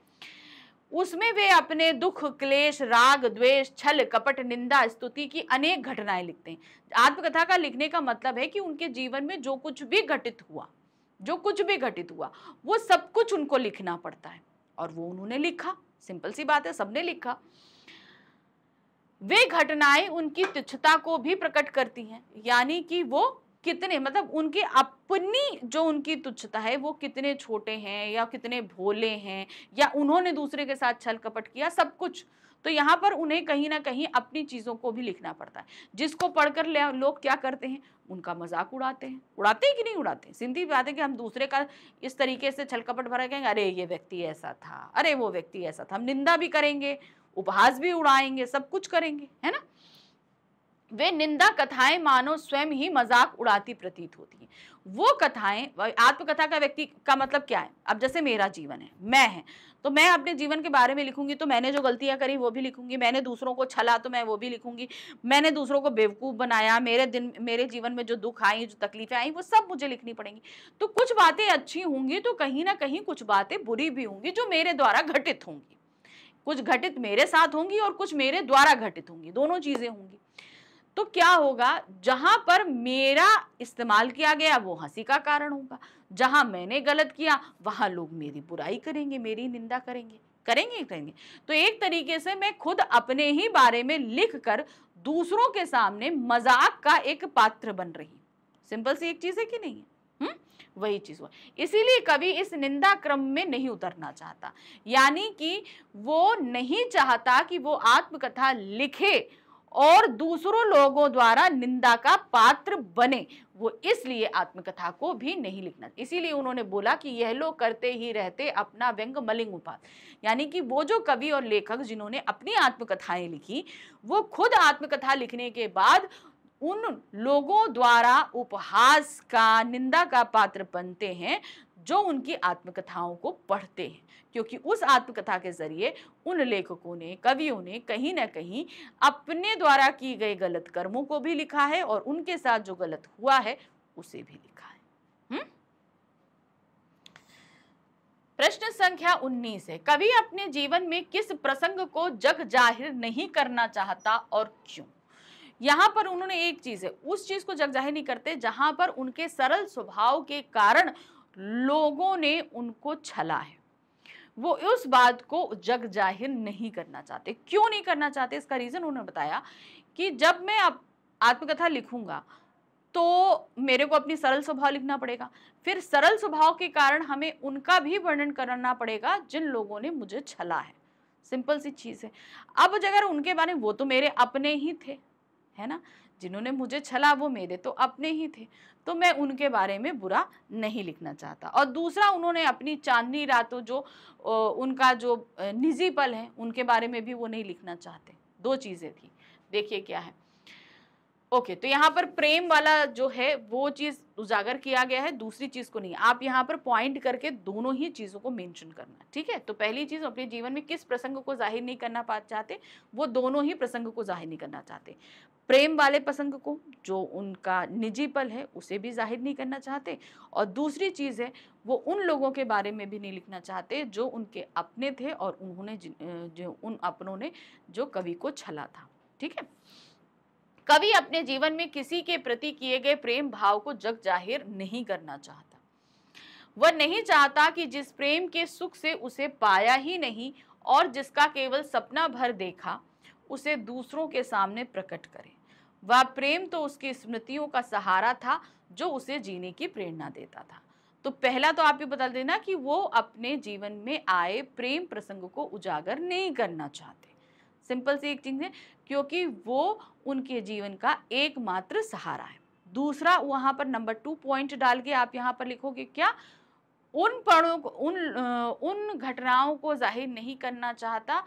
उसमें वे अपने दुख, क्लेश, राग, द्वेष, छल, कपट, निंदा, स्तुति की अनेक घटनाएं लिखते हैं। आत्मकथा का लिखने का मतलब है कि उनके जीवन में जो कुछ भी घटित हुआ, वो सब कुछ उनको लिखना पड़ता है और वो उन्होंने लिखा। सिंपल सी बात है, सबने लिखा। वे घटनाएं उनकी तुच्छता को भी प्रकट करती हैं, यानी कि वो कितने, मतलब उनकी अपनी जो उनकी तुच्छता है वो कितने छोटे हैं या कितने भोले हैं, या उन्होंने दूसरे के साथ छल कपट किया, सब कुछ। तो यहाँ पर उन्हें कहीं ना कहीं अपनी चीजों को भी लिखना पड़ता है, जिसको पढ़कर लोग क्या करते हैं, उनका मजाक उड़ाते हैं। उड़ाते हैं कि नहीं उड़ाते? सीधी बात है कि हम दूसरे का इस तरीके से छल कपट भरा कहेंगे, अरे ये व्यक्ति ऐसा था, अरे वो व्यक्ति ऐसा था। हम निंदा भी करेंगे, उपहास भी उड़ाएंगे, सब कुछ करेंगे, है ना। वे निंदा कथाएं मानो स्वयं ही मजाक उड़ाती प्रतीत होती हैं। वो कथाएं, आत्मकथा का व्यक्ति का मतलब क्या है, अब जैसे मेरा जीवन है, मैं है, तो मैं अपने जीवन के बारे में लिखूंगी, तो मैंने जो गलतियां करी वो भी लिखूंगी, मैंने दूसरों को छला तो मैं वो भी लिखूंगी, मैंने दूसरों को बेवकूफ बनाया, मेरे जीवन में जो दुख आई, जो तकलीफें आई, वो सब मुझे लिखनी पड़ेंगी। तो कुछ बातें अच्छी होंगी तो कहीं ना कहीं कुछ बातें बुरी भी होंगी जो मेरे द्वारा घटित होंगी। कुछ घटित मेरे साथ होंगी और कुछ मेरे द्वारा घटित होंगी, दोनों चीजें होंगी। तो क्या होगा, जहां पर मेरा इस्तेमाल किया गया वो हंसी का कारण होगा, जहां मैंने गलत किया वहां लोग मेरी बुराई करेंगे, मेरी निंदा करेंगे। तो एक तरीके से मैं खुद अपने ही बारे में लिखकर दूसरों के सामने मजाक का एक पात्र बन रही। सिंपल सी एक चीज है कि नहीं है? वही चीज हुआ। इसीलिए कवि इस निंदा क्रम में नहीं उतरना चाहता, यानी कि वो नहीं चाहता कि वो आत्मकथा लिखे और दूसरों लोगों द्वारा निंदा का पात्र बने। वो इसलिए आत्मकथा को भी नहीं लिखना, इसीलिए उन्होंने बोला कि यह लोग करते ही रहते अपना व्यंग मलिंग उपहास, यानी कि वो जो कवि और लेखक जिन्होंने अपनी आत्मकथाएं लिखी, वो खुद आत्मकथा लिखने के बाद उन लोगों द्वारा उपहास का, निंदा का पात्र बनते हैं जो उनकी आत्मकथाओं को पढ़ते हैं, क्योंकि उस आत्मकथा के जरिए उन लेखकों ने, कवियों ने कहीं ना कहीं अपने द्वारा की गए गलत कर्मों को भी लिखा है और उनके साथ जो गलत हुआ है उसे भी लिखा है। प्रश्न संख्या 19 है, कवि अपने जीवन में किस प्रसंग को जग जाहिर नहीं करना चाहता और क्यों। यहां पर उन्होंने एक चीज है, उस चीज को जग जाहिर नहीं करते जहां पर उनके सरल स्वभाव के कारण लोगों ने उनको छला है, वो उस बात को जग जाहिर नहीं करना चाहते। क्यों नहीं करना चाहते, इसका रीजन उन्होंने बताया कि जब मैं आत्मकथा लिखूंगा तो मेरे को अपनी सरल स्वभाव लिखना पड़ेगा, फिर सरल स्वभाव के कारण हमें उनका भी वर्णन करना पड़ेगा जिन लोगों ने मुझे छला है। सिंपल सी चीज है। अब अगर उनके बारे में, वो तो मेरे अपने ही थे, है ना, जिन्होंने मुझे छला वो मेरे तो अपने ही थे, तो मैं उनके बारे में बुरा नहीं लिखना चाहता। और दूसरा, उन्होंने अपनी चांदनी रातों जो उनका जो निजी पल है उनके बारे में भी वो नहीं लिखना चाहते। दो चीजें थी। देखिए क्या है, ओके, तो यहाँ पर प्रेम वाला जो है वो चीज उजागर किया गया है, दूसरी चीज को नहीं। आप यहाँ पर पॉइंट करके दोनों ही चीजों को मेंशन करना है, ठीक है। तो पहली चीज, अपने जीवन में किस प्रसंग को जाहिर नहीं करना चाहते, वो दोनों ही प्रसंग को जाहिर नहीं करना चाहते। प्रेम वाले प्रसंग को, जो उनका निजी पल है, उसे भी जाहिर नहीं करना चाहते, और दूसरी चीज है वो उन लोगों के बारे में भी नहीं लिखना चाहते जो उनके अपने थे और उन्होंने जो उन अपनों ने जो कवि को छला था, ठीक है। कवि अपने जीवन में किसी के प्रति किए गए प्रेम भाव को जग जाहिर नहीं करना चाहता। वह नहीं चाहता कि जिस प्रेम के सुख से उसे पाया ही नहीं और जिसका केवल सपना भर देखा, उसे दूसरों के सामने प्रकट करे। वह प्रेम तो उसकी स्मृतियों का सहारा था जो उसे जीने की प्रेरणा देता था। तो पहला तो आप ये बता देना कि वो अपने जीवन में आए प्रेम प्रसंग को उजागर नहीं करना चाहते। सिंपल सी एक चीज है, क्योंकि वो उनके जीवन का एकमात्र सहारा है। दूसरा, वहां पर नंबर 2 पॉइंट डाल के आप यहाँ पर लिखोगे क्या, उन पड़ों को, उन घटनाओं को जाहिर नहीं करना चाहता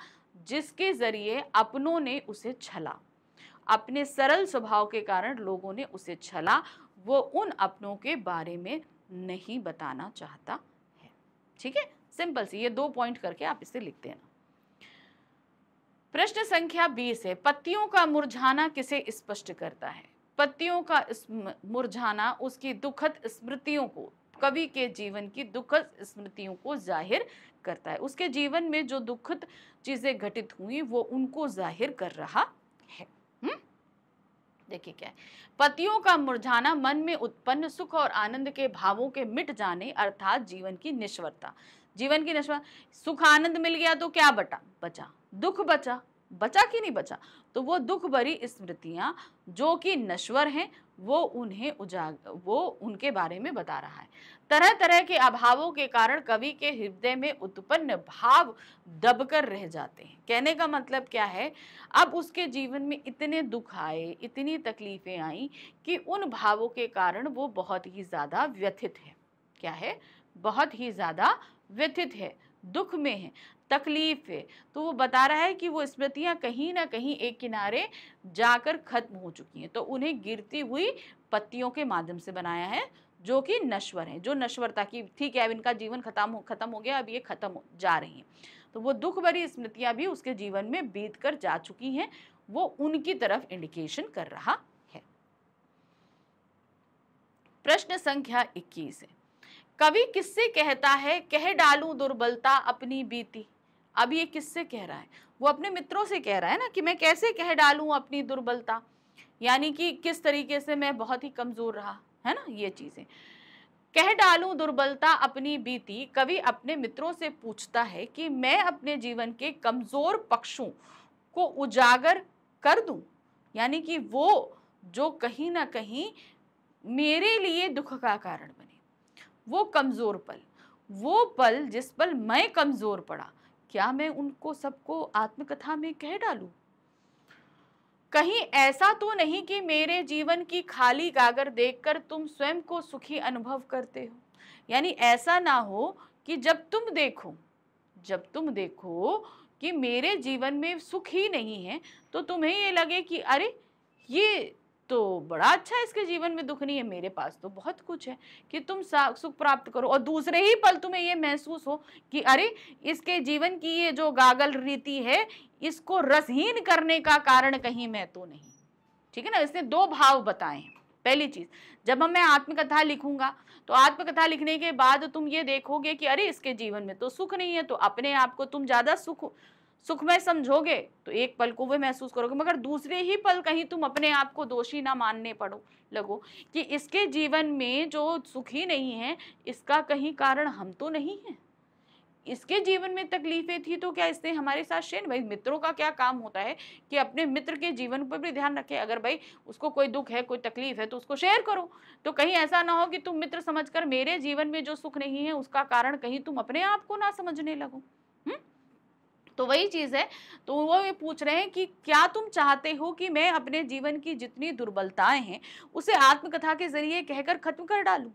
जिसके जरिए अपनों ने उसे छला। अपने सरल स्वभाव के कारण लोगों ने उसे छला, वो उन अपनों के बारे में नहीं बताना चाहता है, ठीक है। सिंपल सी ये 2 पॉइंट करके आप इसे लिखते हैं ना। प्रश्न संख्या 20 है, पत्तियों का मुरझाना किसे स्पष्ट करता है। पत्तियों का मुरझाना उसकी दुखद स्मृतियों को, कवि के जीवन की दुखद स्मृतियों को जाहिर करता है। उसके जीवन में जो दुखद चीजें घटित हुई वो उनको जाहिर कर रहा है। देखिए क्या है, पत्तियों का मुरझाना मन में उत्पन्न सुख और आनंद के भावों के मिट जाने, अर्थात जीवन की निश्वरता। जीवन की निश्वर, सुख आनंद मिल गया तो क्या बचा, दुख बचा, बचा कि नहीं बचा। तो वो दुख भरी स्मृतियां जो कि नश्वर हैं, वो उनके बारे में बता रहा है। तरह तरह के अभावों के कारण कवि के हृदय में उत्पन्न भाव दबकर रह जाते हैं। कहने का मतलब क्या है, अब उसके जीवन में इतने दुख आए, इतनी तकलीफें आई कि उन भावों के कारण वो बहुत ही ज्यादा व्यथित है। क्या है, बहुत ही ज्यादा व्यथित है, दुख में है, तकलीफ है। तो वो बता रहा है कि वो स्मृतियां कहीं ना कहीं एक किनारे जाकर खत्म हो चुकी हैं, तो उन्हें गिरती हुई पत्तियों के माध्यम से बनाया है जो कि नश्वर हैं, जो नश्वरता की, ठीक है, अब इनका जीवन खत्म हो गया, अब ये खत्म जा रही हैं। तो वो दुख भरी स्मृतियां भी उसके जीवन में बीत कर जा चुकी हैं, वो उनकी तरफ इंडिकेशन कर रहा है। प्रश्न संख्या 21 है, कवि किससे कहता है, कह डालूं दुर्बलता अपनी बीती। अब ये किससे कह रहा है, वो अपने मित्रों से कह रहा है ना, कि मैं कैसे कह डालूं अपनी दुर्बलता, यानी कि किस तरीके से मैं बहुत ही कमजोर रहा, है ना, ये चीजें। कह डालूं दुर्बलता अपनी बीती, कवि अपने मित्रों से पूछता है कि मैं अपने जीवन के कमजोर पक्षों को उजागर कर दूं, यानी कि वो जो कहीं ना कहीं मेरे लिए दुख का कारण बने, वो कमजोर पल, वो पल जिस पल मैं कमजोर पड़ा, क्या मैं उनको सबको आत्मकथा में कह डालूं। कहीं ऐसा तो नहीं कि मेरे जीवन की खाली गागर देखकर तुम स्वयं को सुखी अनुभव करते हो, यानी ऐसा ना हो कि जब तुम देखो कि मेरे जीवन में सुख ही नहीं है, तो तुम्हें ये लगे कि अरे ये तो बड़ा अच्छा है, इसके जीवन में दुख नहीं है, मेरे पास तो बहुत कुछ है, कि तुम सुख प्राप्त करो, और दूसरे ही पल तुम्हें ये महसूस हो कि अरे इसके जीवन की ये जो गागल रीति है, इसको रसहीन करने का कारण कहीं मैं तो नहीं। ठीक है ना, इसने 2 भाव बताए हैं। पहली चीज, जब मैं आत्मकथा लिखूंगा तो आत्मकथा लिखने के बाद तुम ये देखोगे कि अरे इसके जीवन में तो सुख नहीं है, तो अपने आप को तुम ज्यादा सुखमय समझोगे, तो एक पल को वो महसूस करोगे, मगर दूसरे ही पल कहीं तुम अपने आप को दोषी ना मानने लगो कि इसके जीवन में जो सुख ही नहीं है, इसका कहीं कारण हम तो नहीं है। इसके जीवन में तकलीफें थी तो क्या इसने हमारे साथ शेयर। भाई मित्रों का क्या काम होता है कि अपने मित्र के जीवन पर भी ध्यान रखे। अगर भाई उसको कोई दुख है, कोई तकलीफ है, तो उसको शेयर करो। तो कहीं ऐसा ना हो कि तुम मित्र समझकर मेरे जीवन में जो सुख नहीं है उसका कारण कहीं तुम अपने आप को ना समझने लगो। तो वही चीज है, तो वो ये पूछ रहे हैं कि क्या तुम चाहते हो कि मैं अपने जीवन की जितनी दुर्बलताएं हैं उसे आत्मकथा के जरिए कहकर खत्म कर डालूं।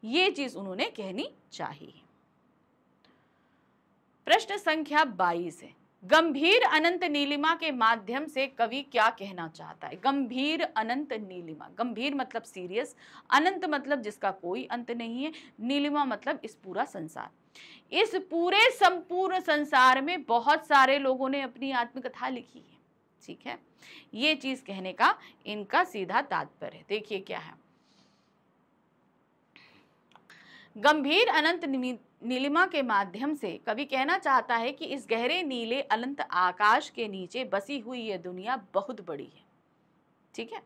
ये चीज उन्होंने कहनी चाहिए। प्रश्न संख्या 22 है, गंभीर अनंत नीलिमा के माध्यम से कवि क्या कहना चाहता है? गंभीर अनंत नीलिमा, गंभीर मतलब सीरियस, अनंत मतलब जिसका कोई अंत नहीं है, नीलिमा मतलब इस पूरा संसार। इस पूरे संपूर्ण संसार में बहुत सारे लोगों ने अपनी आत्मकथा लिखी है, ठीक है। ये चीज कहने का इनका सीधा तात्पर्य है। देखिए क्या है, गंभीर अनंत नीलिमा के माध्यम से कवि कहना चाहता है कि इस गहरे नीले अनंत आकाश के नीचे बसी हुई यह दुनिया बहुत बड़ी है, ठीक है।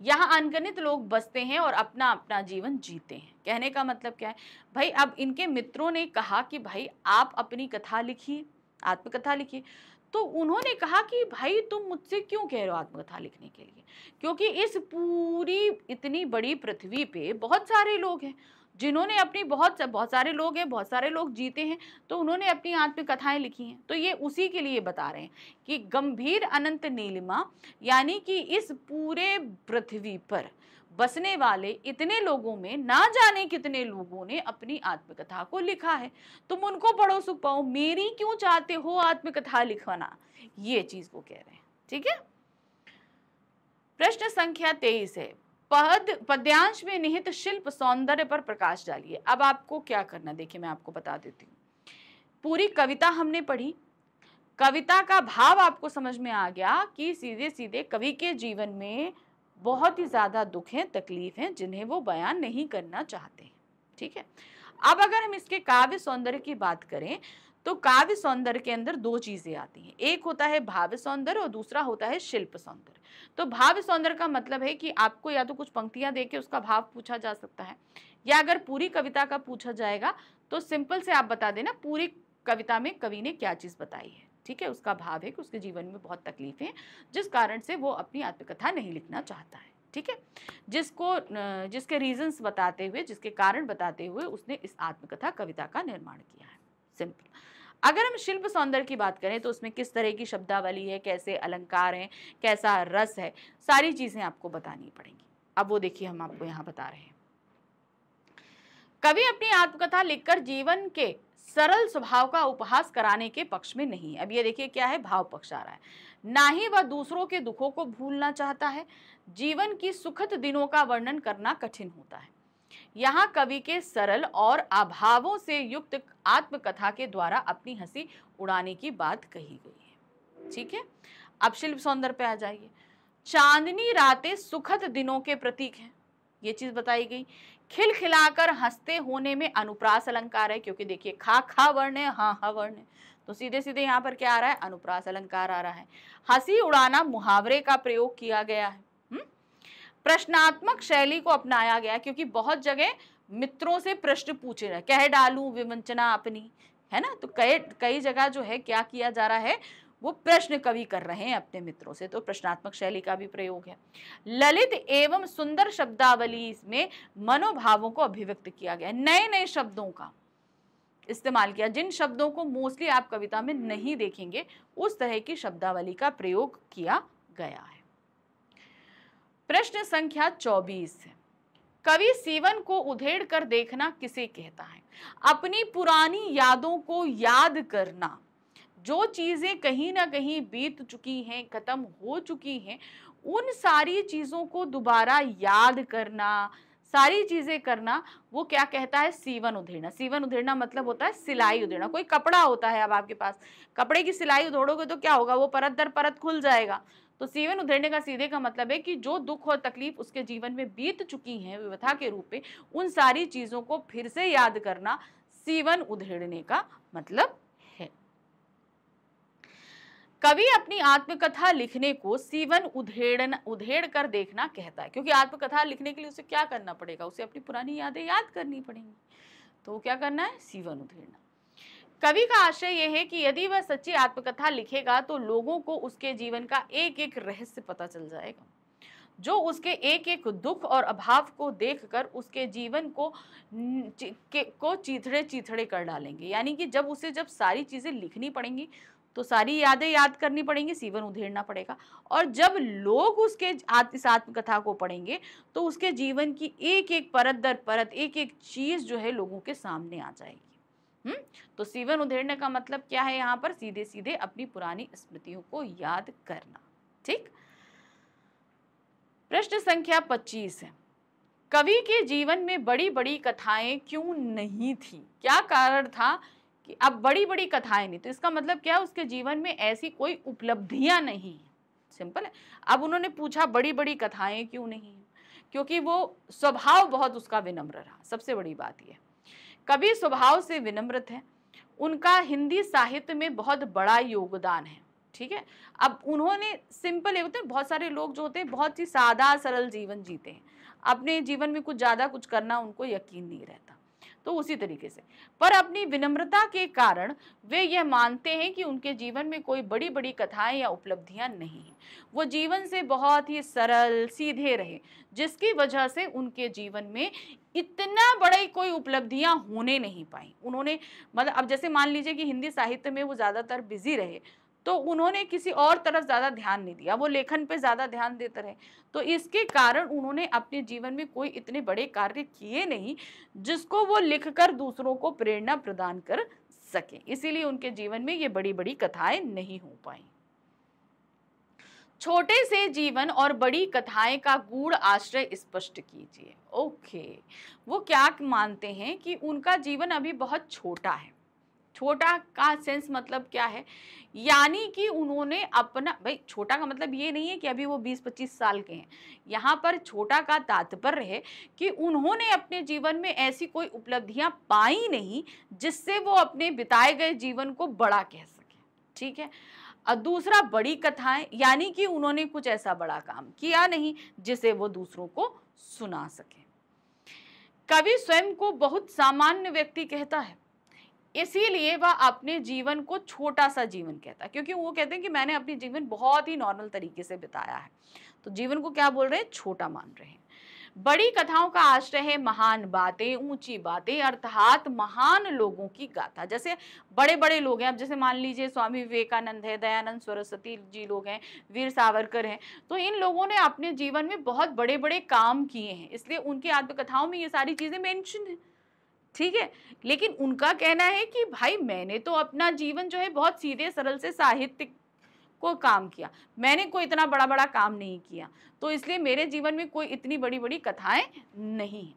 यहाँ अनगिनत लोग बसते हैं और अपना अपना जीवन जीते हैं। कहने का मतलब क्या है भाई, अब इनके मित्रों ने कहा कि भाई आप अपनी कथा लिखिए, आत्मकथा लिखिए। तो उन्होंने कहा कि भाई तुम मुझसे क्यों कह रहे हो आत्मकथा लिखने के लिए, क्योंकि इस पूरी इतनी बड़ी पृथ्वी पे बहुत सारे लोग हैं जिन्होंने अपनी बहुत सारे लोग हैं, बहुत सारे लोग जीते हैं, तो उन्होंने अपनी आत्मकथाएं लिखी हैं। तो ये उसी के लिए बता रहे हैं कि गंभीर अनंत नीलिमा, यानी कि इस पूरे पृथ्वी पर बसने वाले इतने लोगों में ना जाने कितने लोगों ने अपनी आत्मकथा को लिखा है। तुम उनको पढ़ो सुख पाओ, मेरी क्यों चाहते हो आत्मकथा लिखवाना, ये चीज को कह रहे हैं, ठीक है। प्रश्न संख्या 23 है, पद्यांश में निहित शिल्प सौंदर्य पर प्रकाश डालिए। अब आपको क्या करना, देखिए मैं आपको बता देती हूँ। पूरी कविता हमने पढ़ी, कविता का भाव आपको समझ में आ गया कि सीधे सीधे कवि के जीवन में बहुत ही ज्यादा दुख हैं, तकलीफ हैं, जिन्हें वो बयान नहीं करना चाहते, ठीक है। अब अगर हम इसके काव्य सौंदर्य की बात करें तो काव्य सौंदर्य के अंदर दो चीजें आती हैं, एक होता है भाव सौंदर्य और दूसरा होता है शिल्प सौंदर्य। तो भाव सौंदर्य का मतलब है कि आपको या तो कुछ पंक्तियां देके उसका भाव पूछा जा सकता है, या अगर पूरी कविता का पूछा जाएगा तो सिंपल से आप बता देना पूरी कविता में कवि ने क्या चीज बताई है, ठीक है। उसका भाव है कि उसके जीवन में बहुत तकलीफें हैं जिस कारण से वो अपनी आत्मकथा नहीं लिखना चाहता है, ठीक है। जिसके रीजंस बताते हुए, जिसके कारण बताते हुए उसने इस आत्मकथा कविता का निर्माण किया है, सिंपल। अगर हम शिल्प सौंदर्य की बात करें तो उसमें किस तरह की शब्दावली है, कैसे अलंकार हैं, कैसा रस है, सारी चीजें आपको बतानी पड़ेंगी। अब वो देखिए हम आपको यहाँ बता रहे हैं। कवि अपनी आत्मकथा लिखकर जीवन के सरल स्वभाव का उपहास कराने के पक्ष में नहीं। अब ये देखिए क्या है, भाव पक्ष आ रहा है। ना ही वह दूसरों के दुखों को भूलना चाहता है, जीवन की सुखद दिनों का वर्णन करना कठिन होता है। यहाँ कवि के सरल और अभावों से युक्त आत्मकथा के द्वारा अपनी हंसी उड़ाने की बात कही गई है, ठीक है। अब शिल्प सौंदर्य पे आ जाइए। चांदनी रातें सुखद दिनों के प्रतीक हैं, ये चीज बताई गई। खिलखिलाकर हंसते होने में अनुप्रास अलंकार है, क्योंकि देखिए खा खा वर्ण है, हाँ हाँ वर्ण है, तो सीधे सीधे यहाँ पर क्या आ रहा है, अनुप्रास अलंकार आ रहा है। हंसी उड़ाना मुहावरे का प्रयोग किया गया है। प्रश्नात्मक शैली को अपनाया गया, क्योंकि बहुत जगह मित्रों से प्रश्न पूछे रहे, कह डालूं विवंचना अपनी, है ना। तो कई जगह जो है क्या किया जा रहा है, वो प्रश्न कवि कर रहे हैं अपने मित्रों से, तो प्रश्नात्मक शैली का भी प्रयोग है। ललित एवं सुंदर शब्दावली में मनोभावों को अभिव्यक्त किया गया, नए नए शब्दों का इस्तेमाल किया, जिन शब्दों को मोस्टली आप कविता में नहीं देखेंगे, उस तरह की शब्दावली का प्रयोग किया गया है। प्रश्न संख्या 24 है, कवि सीवन को उधेड़ कर देखना किसे कहता है? अपनी पुरानी यादों को याद करना, जो चीजें कहीं ना कहीं बीत चुकी हैं, खत्म हो चुकी हैं, उन सारी चीजों को दोबारा याद करना, सारी चीजें करना, वो क्या कहता है, सीवन उधेड़ना। सीवन उधेड़ना मतलब होता है सिलाई उधेड़ना। कोई कपड़ा होता है, अब आपके पास कपड़े की सिलाई उधेड़ोगे तो क्या होगा, वो परत दर परत खुल जाएगा। तो सीवन उधेड़ने का सीधे का मतलब है कि जो दुख और तकलीफ उसके जीवन में बीत चुकी हैं व्यथा के रूप में, उन सारी चीजों को फिर से याद करना सीवन उधेड़ने का मतलब है। कवि अपनी आत्मकथा लिखने को सीवन उधेड़ कर देखना कहता है, क्योंकि आत्मकथा लिखने के लिए उसे क्या करना पड़ेगा, उसे अपनी पुरानी यादें याद करनी पड़ेंगी, तो क्या करना है, सीवन उधेड़ना। कवि का आशय यह है कि यदि वह सच्ची आत्मकथा लिखेगा तो लोगों को उसके जीवन का एक एक रहस्य पता चल जाएगा, जो उसके एक एक दुख और अभाव को देखकर उसके जीवन को चीथड़े चीथड़े कर डालेंगे। यानी कि जब सारी चीजें लिखनी पड़ेंगी तो सारी यादें याद करनी पड़ेंगी, सीवन उधेड़ना पड़ेगा, और जब लोग उसके इस आत्मकथा को पढ़ेंगे तो उसके जीवन की एक एक परत दर परत, एक एक चीज जो है लोगों के सामने आ जाएगी। तो सीवन उधेड़ने का मतलब क्या है यहाँ पर? सीधे सीधे अपनी पुरानी स्मृतियों को याद करना। ठीक। प्रश्न संख्या 25 है, कवि के जीवन में बड़ी बड़ी कथाएं क्यों नहीं थी? क्या कारण था कि अब बड़ी बड़ी कथाएं नहीं, तो इसका मतलब क्या? उसके जीवन में ऐसी कोई उपलब्धियां नहीं है। सिंपल है। अब उन्होंने पूछा बड़ी बड़ी कथाएं क्यों नहीं है, क्योंकि वो स्वभाव बहुत उसका विनम्र रहा। सबसे बड़ी बात यह, कवि स्वभाव से विनम्र थे, उनका हिंदी साहित्य में बहुत बड़ा योगदान है। ठीक है। अब उन्होंने सिंपल, होते हैं बहुत सारे लोग जो होते हैं बहुत ही सादा सरल जीवन जीते हैं, अपने जीवन में कुछ ज्यादा कुछ करना उनको यकीन नहीं रहता। तो उसी तरीके से, पर अपनी विनम्रता के कारण वे यह मानते हैं कि उनके जीवन में कोई बड़ी बड़ी कथाएं या उपलब्धियां नहीं हैं। वो जीवन से बहुत ही सरल सीधे रहे, जिसकी वजह से उनके जीवन में इतना बड़ी कोई उपलब्धियां होने नहीं पाई। उन्होंने मतलब, अब जैसे मान लीजिए कि हिंदी साहित्य में वो ज्यादातर बिजी रहे, तो उन्होंने किसी और तरफ ज्यादा ध्यान नहीं दिया, वो लेखन पे ज्यादा ध्यान देते रहे। तो इसके कारण उन्होंने अपने जीवन में कोई इतने बड़े कार्य किए नहीं जिसको वो लिखकर दूसरों को प्रेरणा प्रदान कर सके, इसीलिए उनके जीवन में ये बड़ी बड़ी कथाएं नहीं हो पाई। छोटे से जीवन और बड़ी कथाएं का गूढ़ आश्रय स्पष्ट कीजिए। ओके, वो क्या मानते हैं कि उनका जीवन अभी बहुत छोटा है। छोटा का सेंस मतलब क्या है? यानी कि उन्होंने अपना, भाई छोटा का मतलब ये नहीं है कि अभी वो 20-25 साल के हैं। यहाँ पर छोटा का तात्पर्य है कि उन्होंने अपने जीवन में ऐसी कोई उपलब्धियां पाई नहीं जिससे वो अपने बिताए गए जीवन को बड़ा कह सके। ठीक है। और दूसरा, बड़ी कथाएं, यानी कि उन्होंने कुछ ऐसा बड़ा काम किया नहीं जिसे वो दूसरों को सुना सके। कवि स्वयं को बहुत सामान्य व्यक्ति कहता है, इसीलिए वह अपने जीवन को छोटा सा जीवन कहता है, क्योंकि वो कहते हैं कि मैंने अपनी जीवन बहुत ही नॉर्मल तरीके से बिताया है। तो जीवन को क्या बोल रहे हैं? छोटा मान रहे हैं। बड़ी कथाओं का आश्रय है महान बातें, ऊंची बातें, अर्थात महान लोगों की गाथा। जैसे बड़े बड़े लोग हैं, अब जैसे मान लीजिए स्वामी विवेकानंद है, दयानंद सरस्वती जी लोग हैं, वीर सावरकर हैं, तो इन लोगों ने अपने जीवन में बहुत बड़े बड़े काम किए हैं, इसलिए उनकी आत्मकथाओं में ये सारी चीजें मेंशन है। ठीक है। लेकिन उनका कहना है कि भाई मैंने तो अपना जीवन जो है बहुत सीधे सरल से साहित्य को काम किया, मैंने कोई इतना बड़ा बड़ा काम नहीं किया, तो इसलिए मेरे जीवन में कोई इतनी बड़ी बड़ी कथाएं नहीं है।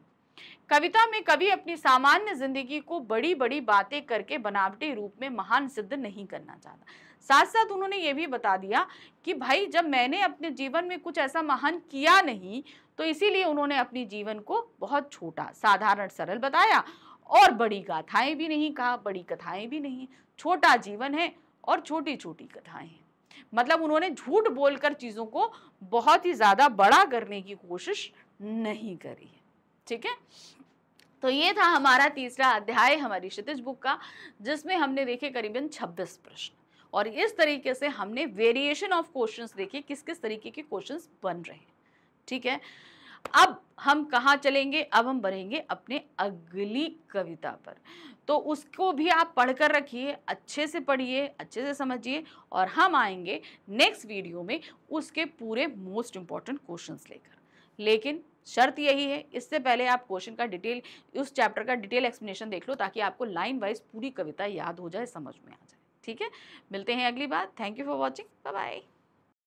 कविता में कवि अपनी सामान्य जिंदगी को बड़ी बड़ी बातें करके बनावटी रूप में महान सिद्ध नहीं करना चाहता। साथ साथ उन्होंने ये भी बता दिया कि भाई जब मैंने अपने जीवन में कुछ ऐसा महान किया नहीं, तो इसीलिए उन्होंने अपनी जीवन को बहुत छोटा साधारण सरल बताया, और बड़ी गाथाएं भी नहीं कहा, बड़ी कथाएं भी नहीं, छोटा जीवन है और छोटी छोटी कथाएं हैं। मतलब उन्होंने झूठ बोलकर चीजों को बहुत ही ज्यादा बड़ा करने की कोशिश नहीं करी है। ठीक है। तो ये था हमारा तीसरा अध्याय हमारी क्षितिज बुक का, जिसमें हमने देखे करीबन 26 प्रश्न, और इस तरीके से हमने वेरिएशन ऑफ क्वेश्चंस देखे, किस किस तरीके के क्वेश्चंस बन रहे हैं। ठीक है। अब हम कहाँ चलेंगे? अब हम बढ़ेंगे अपने अगली कविता पर, तो उसको भी आप पढ़कर रखिए, अच्छे से पढ़िए, अच्छे से समझिए, और हम आएंगे नेक्स्ट वीडियो में उसके पूरे मोस्ट इंपॉर्टेंट क्वेश्चंस लेकर। लेकिन शर्त यही है, इससे पहले आप क्वेश्चन का डिटेल, उस चैप्टर का डिटेल एक्सप्लेनेशन देख लो, ताकि आपको लाइन वाइज पूरी कविता याद हो जाए, समझ में आ जाए। ठीक है। मिलते हैं अगली बार। Thank you for watching. Bye bye.